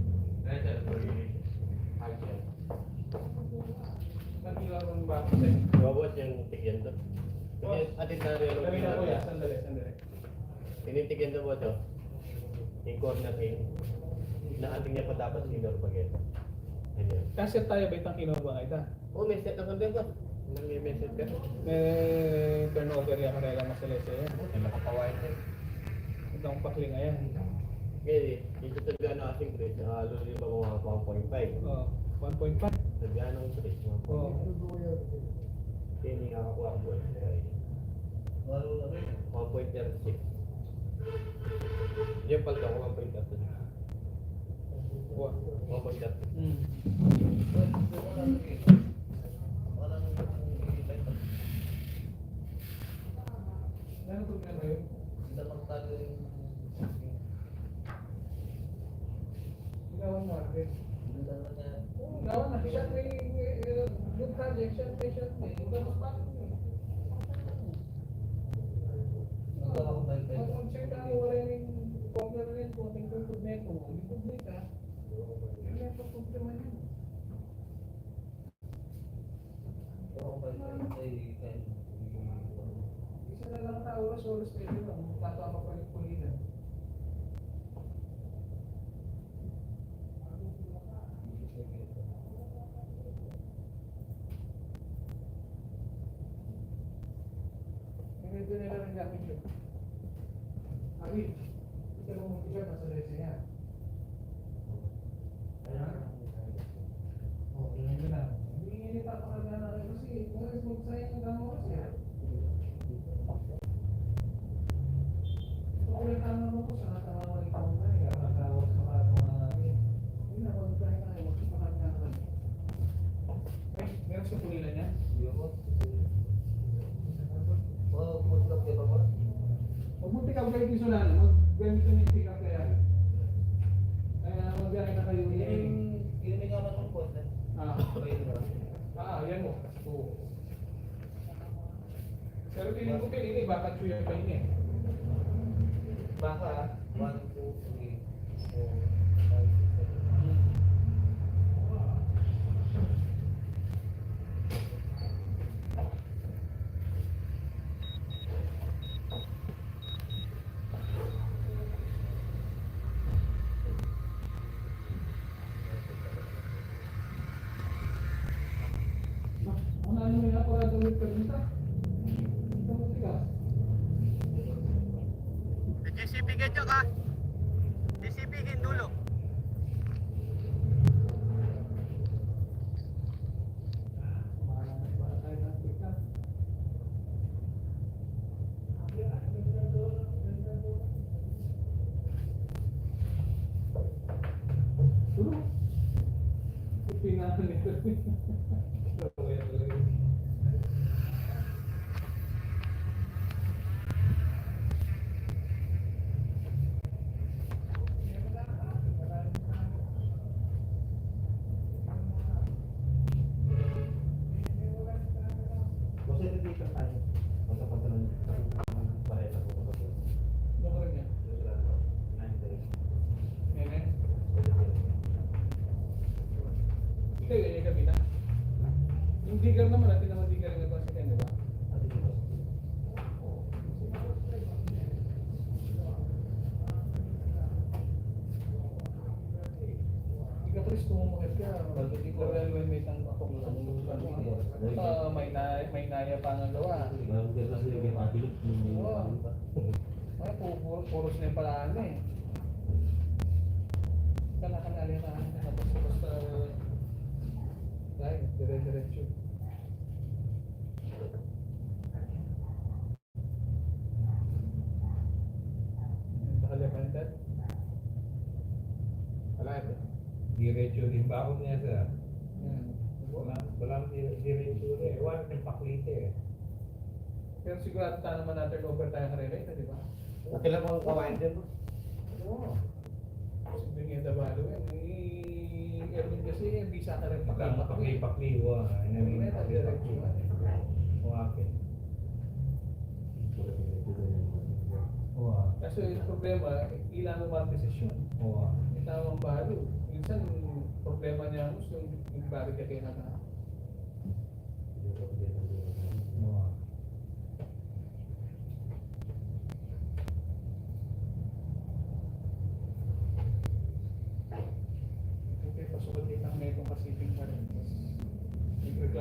Nagkilang ba? Sandali Babot yung tigyan to. Atin na rin. na kuya, sandali. Tinitikin na mo ito. Yung corner ring. Naating niya pa dapat sinor bagay. Ganyan. Kasi tayo ba itang kinuha ita? Oh, may set ang ganda ba? May set ka? May turnover yan karela masalese yan. Ay, makakawain na. Ito ang pakling ayan. Ngayon, dito sa gano'ng asing Chris, halo rin ba mga 1.5? Oh, 1.5. Sa gano'ng Chris, 1.5. Oh. Kaya hindi nakakuha ang boy. 1.36. Diyan pala ako 1.36. Buwan. 1.36. Hmm. Ano problema yun? Gawan mo ate. Gawan na. Siya may good project. Siya may Gawan pa. Kung check ka mo wala yung corner rin po. Tingnan ko na ito. Hindi ka. Hindi pa problema yun. Isa na lang na oras pwede lang. Tatama pa yung pulinan. Ganito nila rin gamit yun. Abi, ito lang mo siya nasa resa niya. Ayan. Oh, ganyan na. Hindi papakagana na rin kasi kung magsayang ang gamo kasi. Ulit tama mo ko sa katawang ikaw na nakatawag sa mga namin. Hindi na magpapay tayo, magpapakagana na rin. Ay, meron sa pulilan niya? Huwag mo pick-up kayo yung Solano, mag-gamit ka ng pick-up kaya. Kaya mag-gamit na kayo yan mo. Oo. Pero piling ko piling baka tuya pa yun eh. Baka 1, 2, 3, 4, 5, 6, 7. Ano yung naparado ulit ka dito? Ito mo tigas. GCP Gedyo ka. GCP Gindulo. Tulog. Pinahan nito. Kasi dito tayo. Punta-punta ng parela ko. Ano rin yan? Nene? Ikaw yun yung kabina? Yung digger naman natin naman digger yung nagpasa kayo, di ba? Ikaw Chris, tumumukit ka. Ikaw rin may isang akong may naya pa ng gawa. Ay, puros na yung palaan eh. Kanakanali na. Tapos basta dahil, dire-diretso. Nakalimantan? Wala ito. Diretso din ba ako niya sir? Yan. Walang diretso rin. Ewan ng paklite eh. Pero sigurado tayo naman natin over tayo karelay, di ba? Okay lang mga kawain din mo. Oo. Sabi niya Davalo yan. Erwin kasi bisa ka rin Pakli-pakli. Wah, Hindi na diretso. Wakit. Wah. Kasi yung problema, ilan mo mga desisyon. Wah. May tamang balo. Minsan, problema niya gusto yung balo ka kaya na. Wah.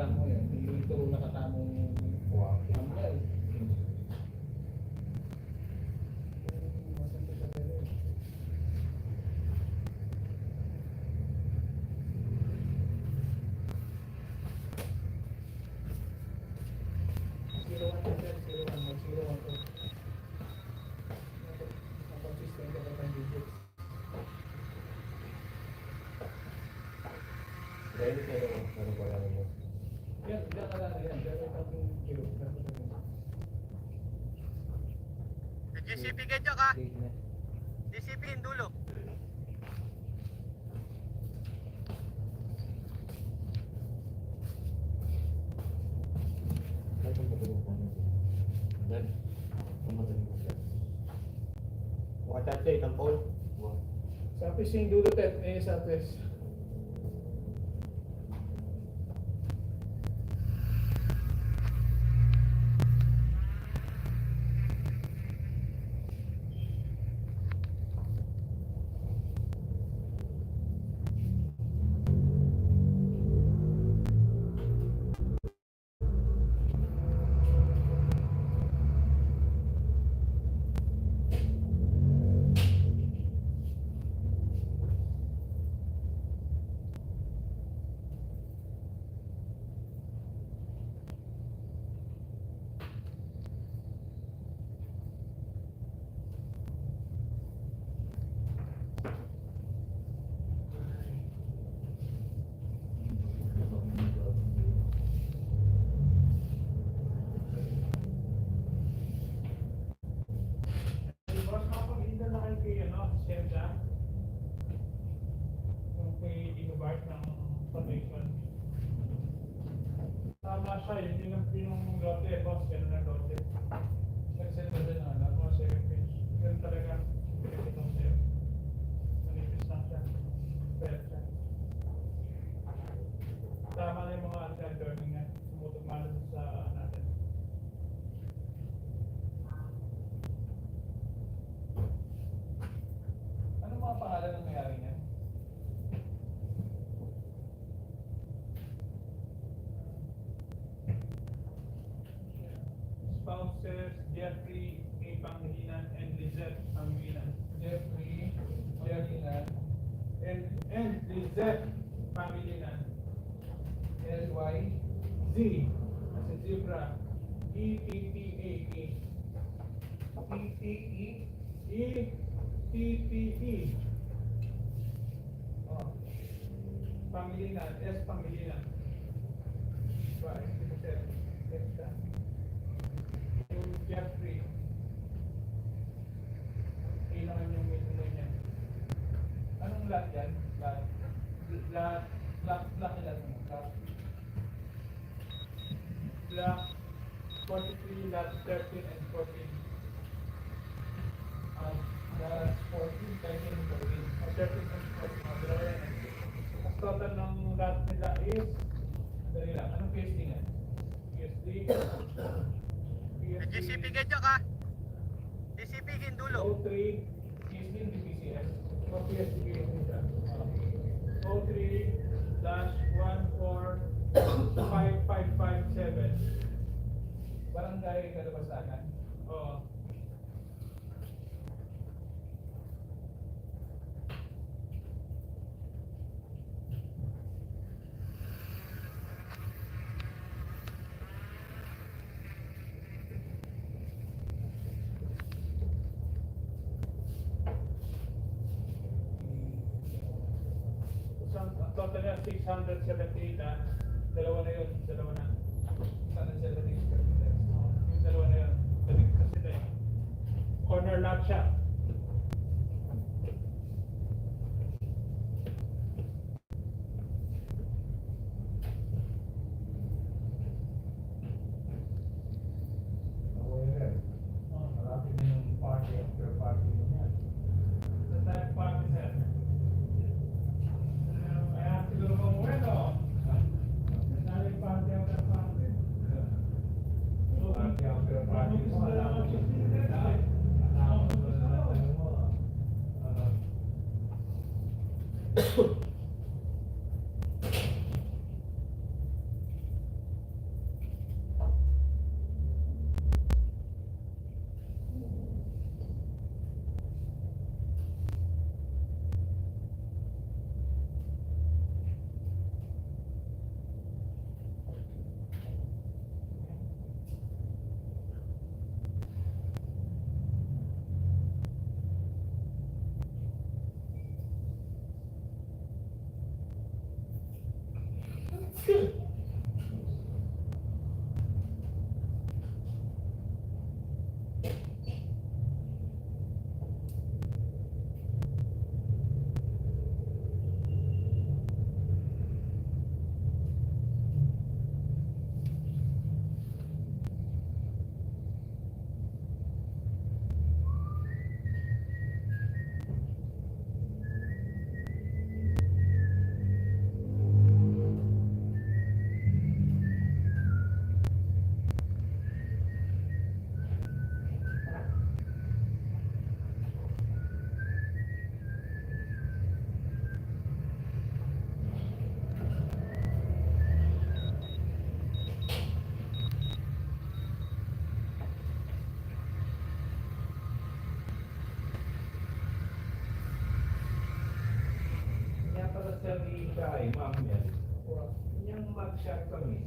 mo yan. Ito nakatamong ambal. Dahil kayo, ano ba lang mo? Yan, diyan ka lang yan. Pero itong kilo. GCP ganyan ka. GCP yung dulo. Dahil kung madaling mo. Dahil kung madaling mo. Mukha chatcha, itang Paul. Sa atis yung dulo tet, sa atis. Boss, makapag-inda na kayo kay, Sherda. Yung kay Inubart ng foundation. Tama siya, yung lote, boss, yan na lote. Nag-send na din mga second page. Yan talaga, itong sir. Manipis lang siya. Pwede siya. Tama na yung mga outside learning nga. Tumutugma na sa natin. Ano mga pangalan ng mayari niya? Spouses Jeffrey A. Pangilinan and Lizette Pangilinan. Jeffrey, Jeffrey And Lizette Pangilinan. L-Y, Z as in zebra. E-T-T-A-E. E-T-E. E-T-T-E. Oh. Pangilinan. S. Pangilinan. Right. Yes, sir. Yung Jeffrey. Kailangan yung middle niya. anong lot yan? Lot ilan mo? Block 43, lot 13 and 14. Lot 14, 13, 14. 13 and 14. Dalawa yan. Ang total ng lot nila is, Dali lang, anong PSD nga? PSD, GCP ganyan ka. GCP yung dulo. 03, PSD hindi PCS. o PSD yung isa. 03-1455557. Barangay Kalabasanan. Oo. Ang total niya 678 na. Dalawa na yun. Dalawa na. Sana sila din. Yung dalawa na yun. Kasi na yun. Corner lot siya. Marami na yung party after party mo yan. Sa type party sir. Kaya siguro kung bueno. Naling party after party. Party after party mo, alam mo yun. Alam mo yun na tanong mo. Kaya pala sa Rika ay Ma'am Mel, yung mag-shot kami,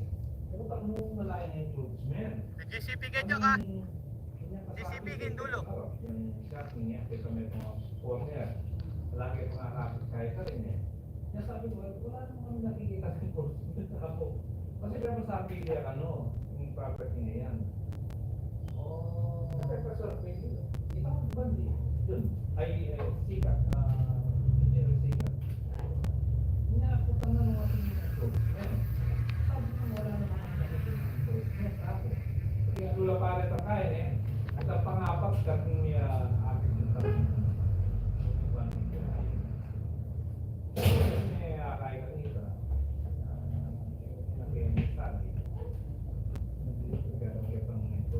pumunta mo malayo na yung groups, man. GCP ganyan ka. GCP Gindulo. Yung shot niya, kita may mga corner. Lagi ko nakakapit kahit ka rin eh. Kaya sabi ko, wala namang nakikita ng groups. Ako. Kasi kaya masabi niya, yung property niya yan. Oh. Kasi pa sa pwede. Ikaw, bandi. Yun. Ay, sikat. Engineer sikat. Inakutan na mga groups. Sabi ko, wala namang nakikita ng groups. Ako. Kaya lula pare sa kain eh. At ang pangapat ka kung may akin ng sabi. May kaya ka nito. Nag-iinit sabi. Nag-iinit ka pang ito.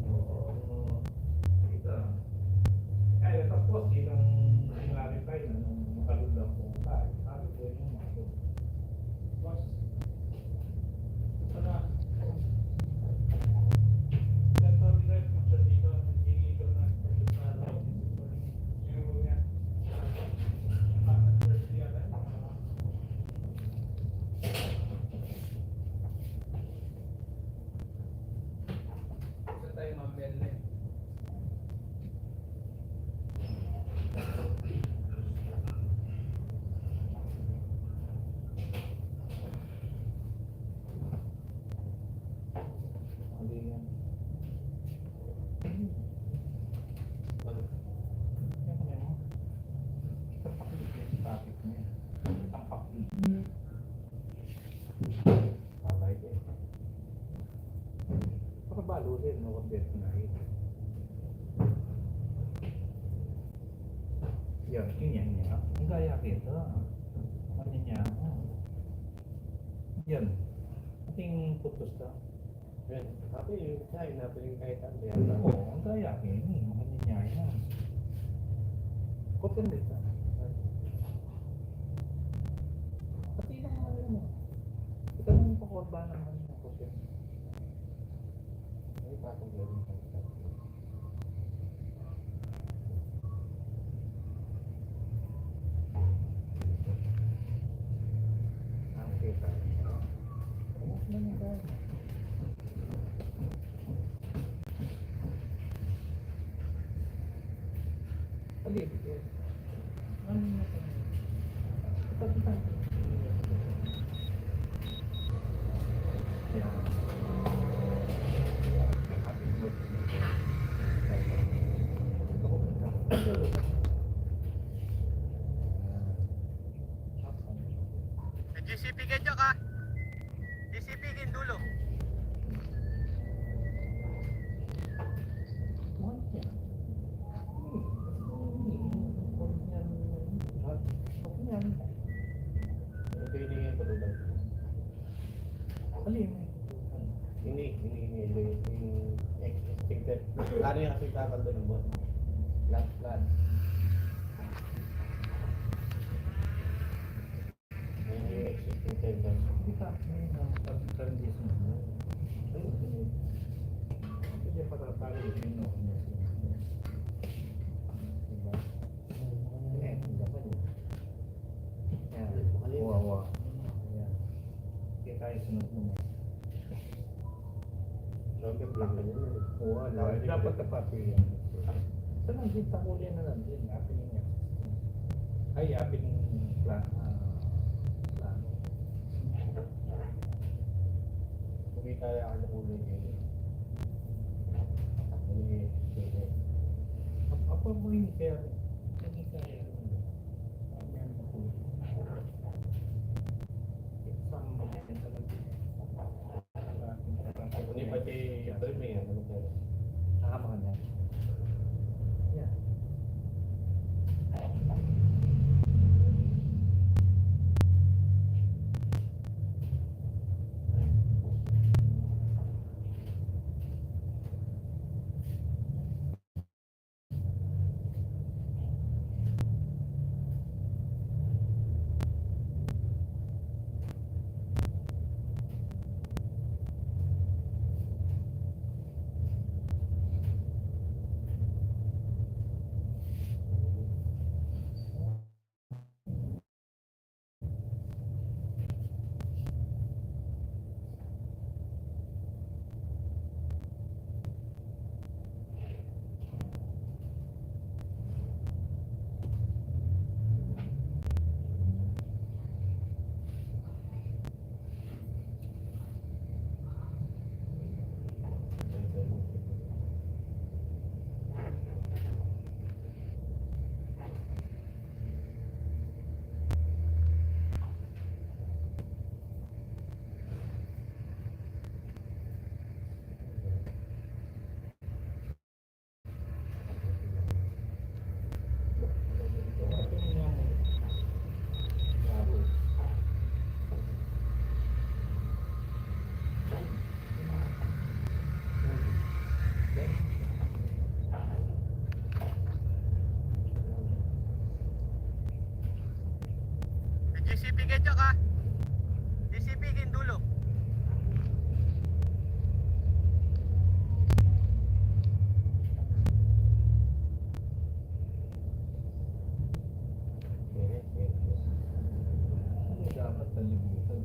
Oo. Ito. Kaya tapos ilang clarify na nung makalulang po tayo. Sabi ko yung mga ito. Tapos, ito na. Baluhin no content na ito. Yan, yan niya. Ang gaya kita. Ano niya? Yan. Ating putos ka. Yan. Tapi yung isa, napiling kahit ang biyata. Oo, ang gaya ini. Ano niya yan. Kotin dito. Pati lang mo. Ito nang pakorba naman yung kotin. Ay, patong gawin ka. Okay, tayo. Ano naman tayo? Alit. Ano na tayo? Ito. Yan. GCP ganyan ka. GCP Gindulo. Ito yung patulad. Ini yung expected. Plano yung kasi kakal doon ng buwan. Last plan. Yung expected doon. Hindi ka, may pag-transition mo. Hindi pa tatalo yung no. Diba? Dapat yun. Yan. Wawa. Yan. Kaya tayo sunod mo. Sabi plan na yun. Oo, dapat kapatid yan. Saan ang kita ko yan na nandun? Apin yung yan. Ay, apin yung plano. kaya ka na kunin yun. Apa mo yung kaya? Hindi kaya. Ini pati trimming yan. Ano kaya? Nakama ka na. Yeah. GCP kedyo ka. GCP Kindulo. Hindi dapat nalimutan.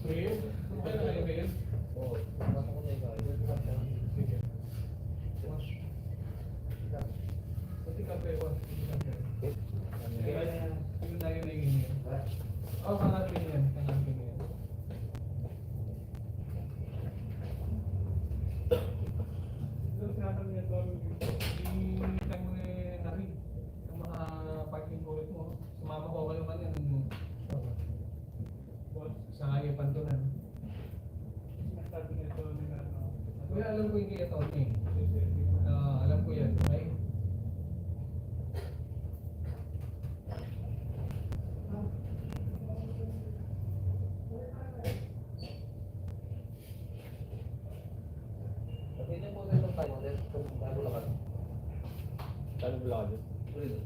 Mayor? Kaya na kayo, Mayor? Oo. Basta ko na ikaw. Sige. Pati kape ko. Kaya yun na yun yung email. Oo, kanapin yan. Kanapin yan. Ito, sinasal niya ito. I-try mo na Nari. Yung mga parking bullet mo. Sumama ko kayo kanyan. Sa kaya pantunan. Kuya, alam ko yung kaya Tony. Alam ko yan. Okay? Pati na po sa itong tayo. Bago lang ako. Saan vlog? Ulit.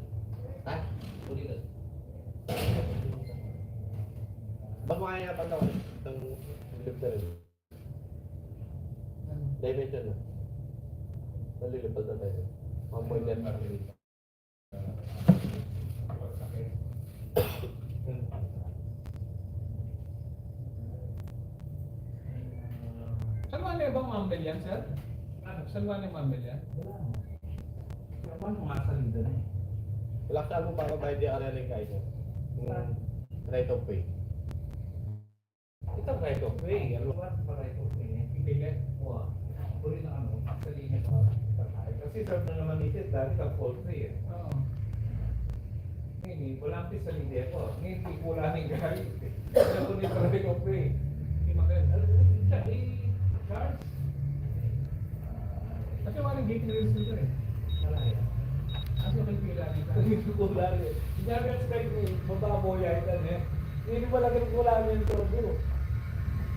Ha? Ulit. Baka makaya pa daw itong lifter rin. Dimension na. Nalilipad na tayo. Ang point net parang dito. Saan ba na bang mambel yan, sir? Saan ba na mambel yan? Wala. Kaya paano nga salida na eh? Wala ka mo para bayad yung arena yung kain. Right of way. Ito right of way. Ano ba sa right of way? Hindi ka? Wow. Uri na ano, sa linya pa. Kasi serve na naman isit dahil ka full free eh. Oo. Ngayon, walang pis sa linya ko. Ngayon, pipula ng gari. Alam ko ni traffic of way. Hindi maganda. Siya, Charles? Kasi wala gate rails dito eh. Malaya. Kasi may pila dito. Hindi ko lagi. Hindi namin expect ni mababoya ito eh. Hindi mo lagi kulang yung turbo.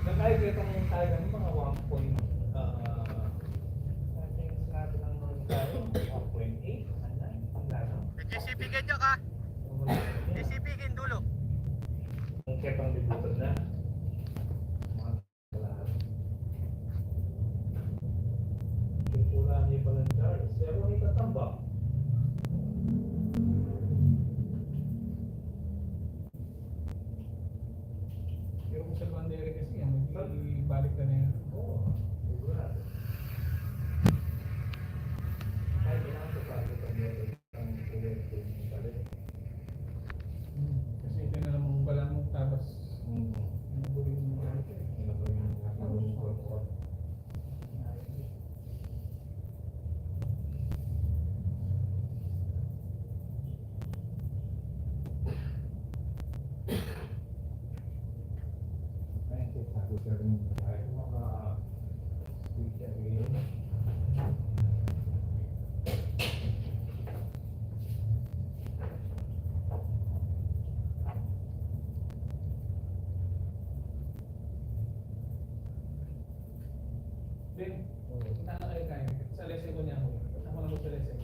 Nakakita ng tayo ng mga 1 point. I think sinabi ng mga tayo, 1.8. Ang lalo. GCP kedyo ka. GCP Kindulo. Ang ketang libutan na. Ben, punta na kayo kayo. Sa lesson ko niya ako. Ako lang sa lesson.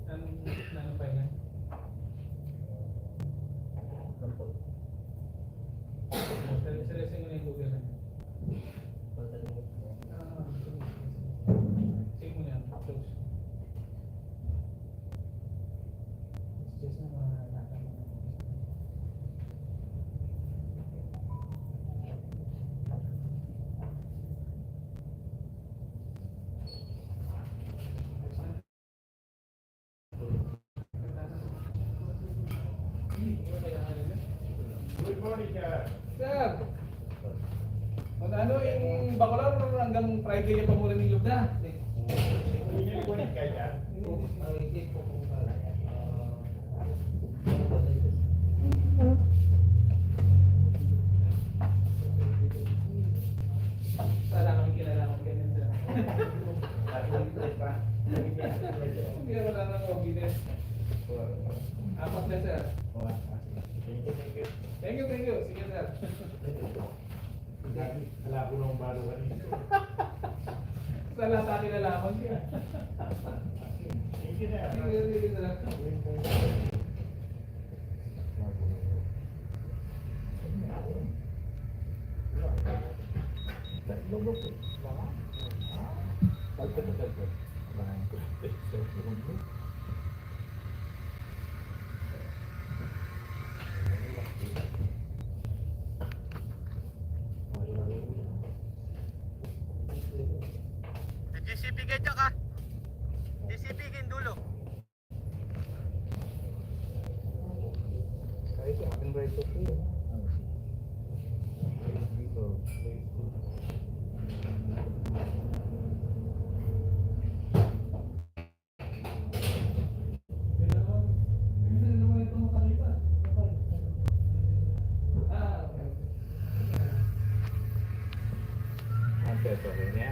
Anong pa yan? Sa lesson ko na yung Google na. Save mo niya. Close. Just na mga natama na. Good morning, sir. Sir! Ano yung Bacolor hanggang Friday yung pamura ng Lugda? Hindi ko ni kaya. Sana kami kilala kong ganyan sir. Hindi ako lang ng obedient. Apat na sir. Thank you, thank you. Sige sir. Wala ko nung balo kanina. Sa lahat sa akin nalaman siya. Thank you, sir. Sige sir. GCP Gedya ka. GCP Gindulo. Kahit aking right of way. Dito. Ang peso rin niya.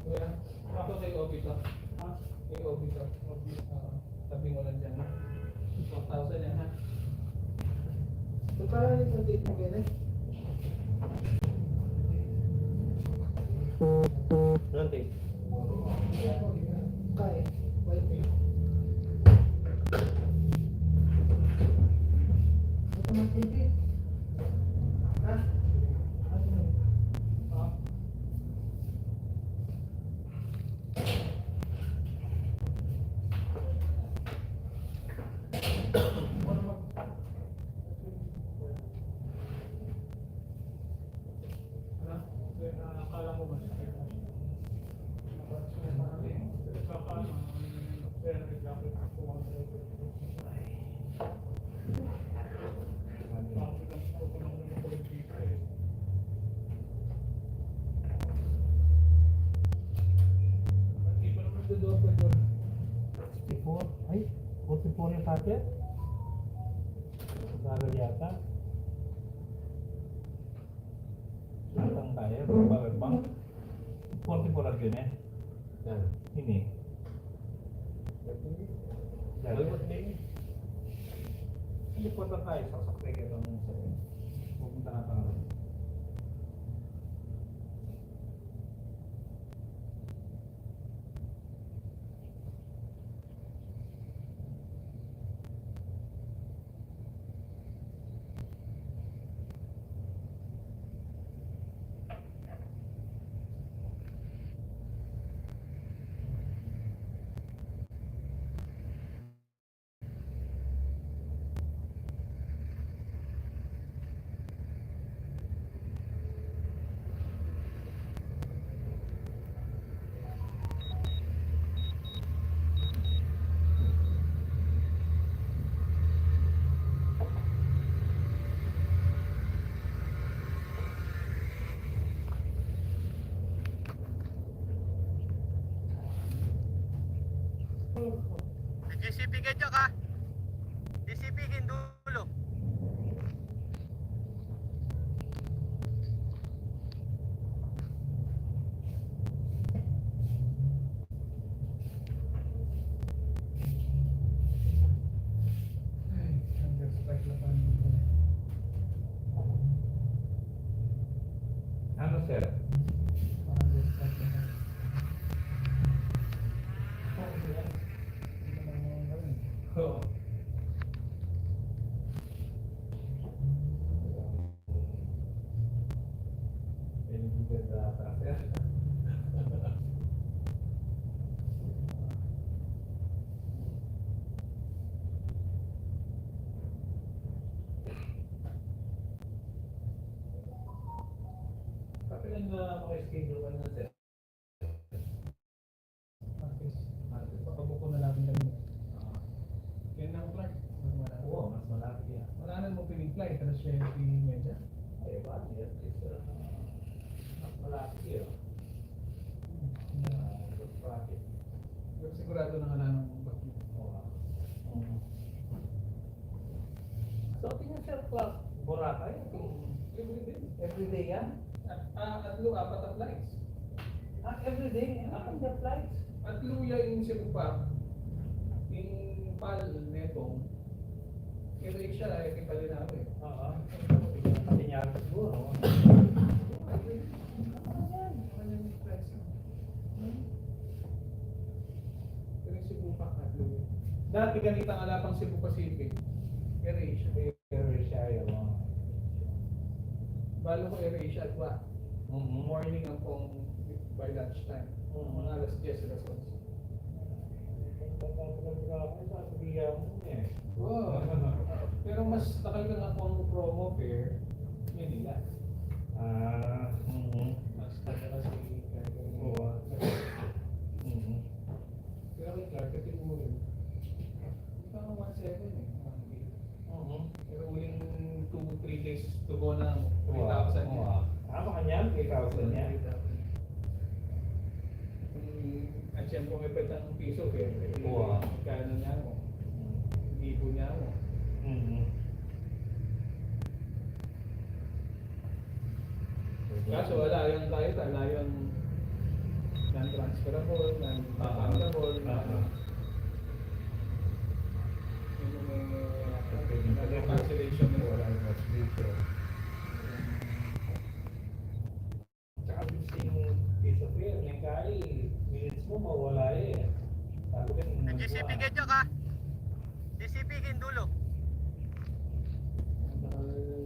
Kuya, ako kay Obito. Ha? Kay Obito. Sabi mo lang dyan. 1,000 yan ha. So, parang yung date mo ganun. Nanti. Kaya. Wait. Automatic. Ha? Akala mo ba? Ay, 44 yung packet? Bagal yata. Datang tayo, power bank. 44 lagi yun eh. Yan. Ini. Malibot din. Hindi po tayo, sasakte ka itong pupunta na tayo. GCP Gedya ka. GCP Gindulo. sir? Oo. Pinigil na ata, sir. Kapilan na maka-schedule ka na, sir? Papabuko na natin kami. Yan ang Clark. Oo, mas malapit yan. Wala na mo piniply, pero siya yung pinimedya. Ay, ba? Yes, sir. Mas malapit yun. Good profit. Pero sigurado na ka na ng bakit. Oo. So, tingnan sir, Clark. Boracay? Everyday yan? Atlo, apat ang flights. Everyday? Akan the flights? At luya yung Cebu Park, yung PAL netong, kaya siya ay kipalin namin. Oo. Kasi niya siguro. Pero yung Cebu Park at luya. Dati ganito ang alapang Cebu Pacific, kaya siya. AirAsia yun. Balo ko AirAsia at ba? Morning ang pong by lunchtime. Mga alas 10 alas 11. Wow. Pero mas takal ka nga kung promo fare, Manila. Mas takal kasi pero kay Clark, kasi mo rin. Ito ang 1.7 eh. Pero uling 2-3 days to go na 3,000 yan. Ano kanya? 3,000 yan? At siyempre may pwede ang piso, kaya Oo. kano niya mo, libo niya mo. Kaso wala yung tayo, wala yung non-transferable, non-refundable, yung cancellation mo. Wala yung cancellation. Tsaka yung piece of air, yung kaya minutes mo mawala eh. Sabi ka nung GCP Gedyo ka? GCP Gindulo.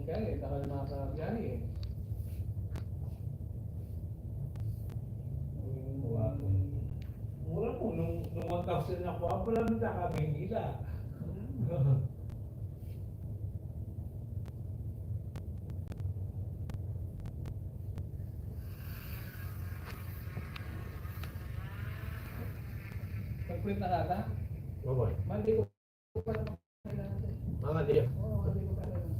Takal makakabiyahe eh. Mura mo, nung 1,000 na ako, ako lang kami nila. Pag-print na kata, Baboy. Monday ko pa naman kailangan. Mga diyo. Oo, Monday ko pa naman.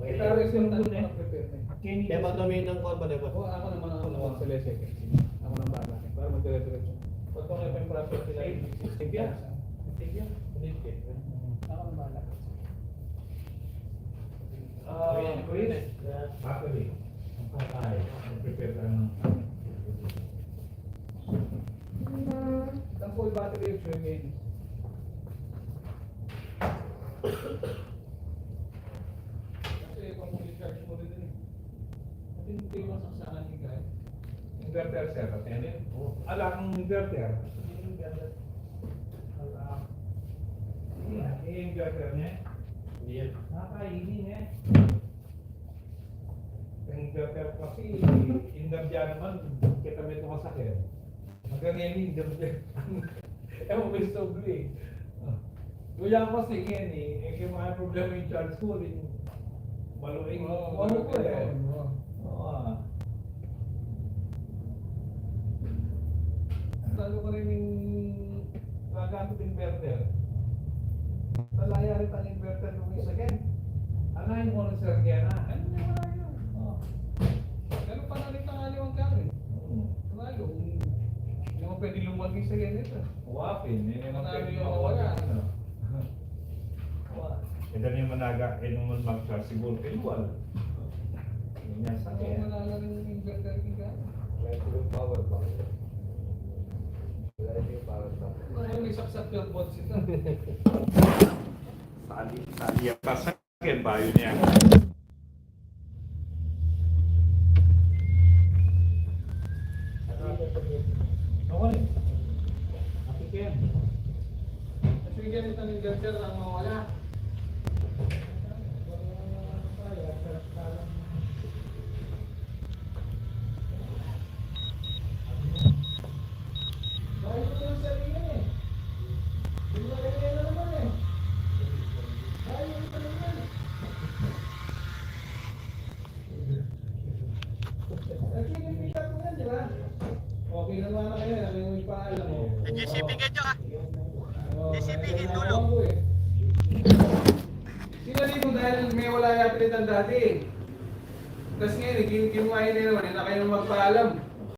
Okay. Pero resulta ko na prepare na. Kaya matumin ng kwan ba diba? Oo, ako naman ang naman sa lesson. Ako nang bala. Para magdire-diretso. Pag kung may process sila, Sige yan. Sige yan. ako nang bala. Chris, actually, prepare ka ng Ang full battery yung swimming. Kasi kung i-charge mo rin eh. At hindi mo saksakan ni guy. inverter, sir. Ala kang inverter. I-inverter niya. Hindi yan. Nakainin eh. Ang inverter kasi, inverter naman, kita may tumasakit. Hanggang ngayon, inverter. Ewan ko yung sobrang eh. Kuya ko kasi yan eh, kaya mga problema yung charge ko, rin maluing ano ko eh. Oo. Lalo ko rin yung gagamit inverter. Talaya rin ang inverter nung isa again. Anayin mo rin sir kaya na. Ano na wala yun? Pero panalit na nga liwang kami. Lalo, hindi mo pwede lumagay sa ganito. Wapin, yun yung Marami pwede yung mawala. mawala. Ito niya managa, naman mag-charge siguro kiluwal. Yun yan sa Kaya kaya. malala rin yung inverter ni Gano. Electric power ba? Electric power ba? Ano may saksak 12 volts ito? Sali ang pasakyan ba yun yan? trailer ang mawala. Dahil ito yung sarili eh. Binalagay na naman eh. Dahil ito naman. Nagpipita ko yan, di ba? Okay naman na kayo, namin mo ipaalam mo. May GCP kayo dyan, ha? GCP Kindulo. Sinali mo dahil may wala yung pilitan dati. Tapos ngayon, kinuha yun na naman, na kayo magpaalam.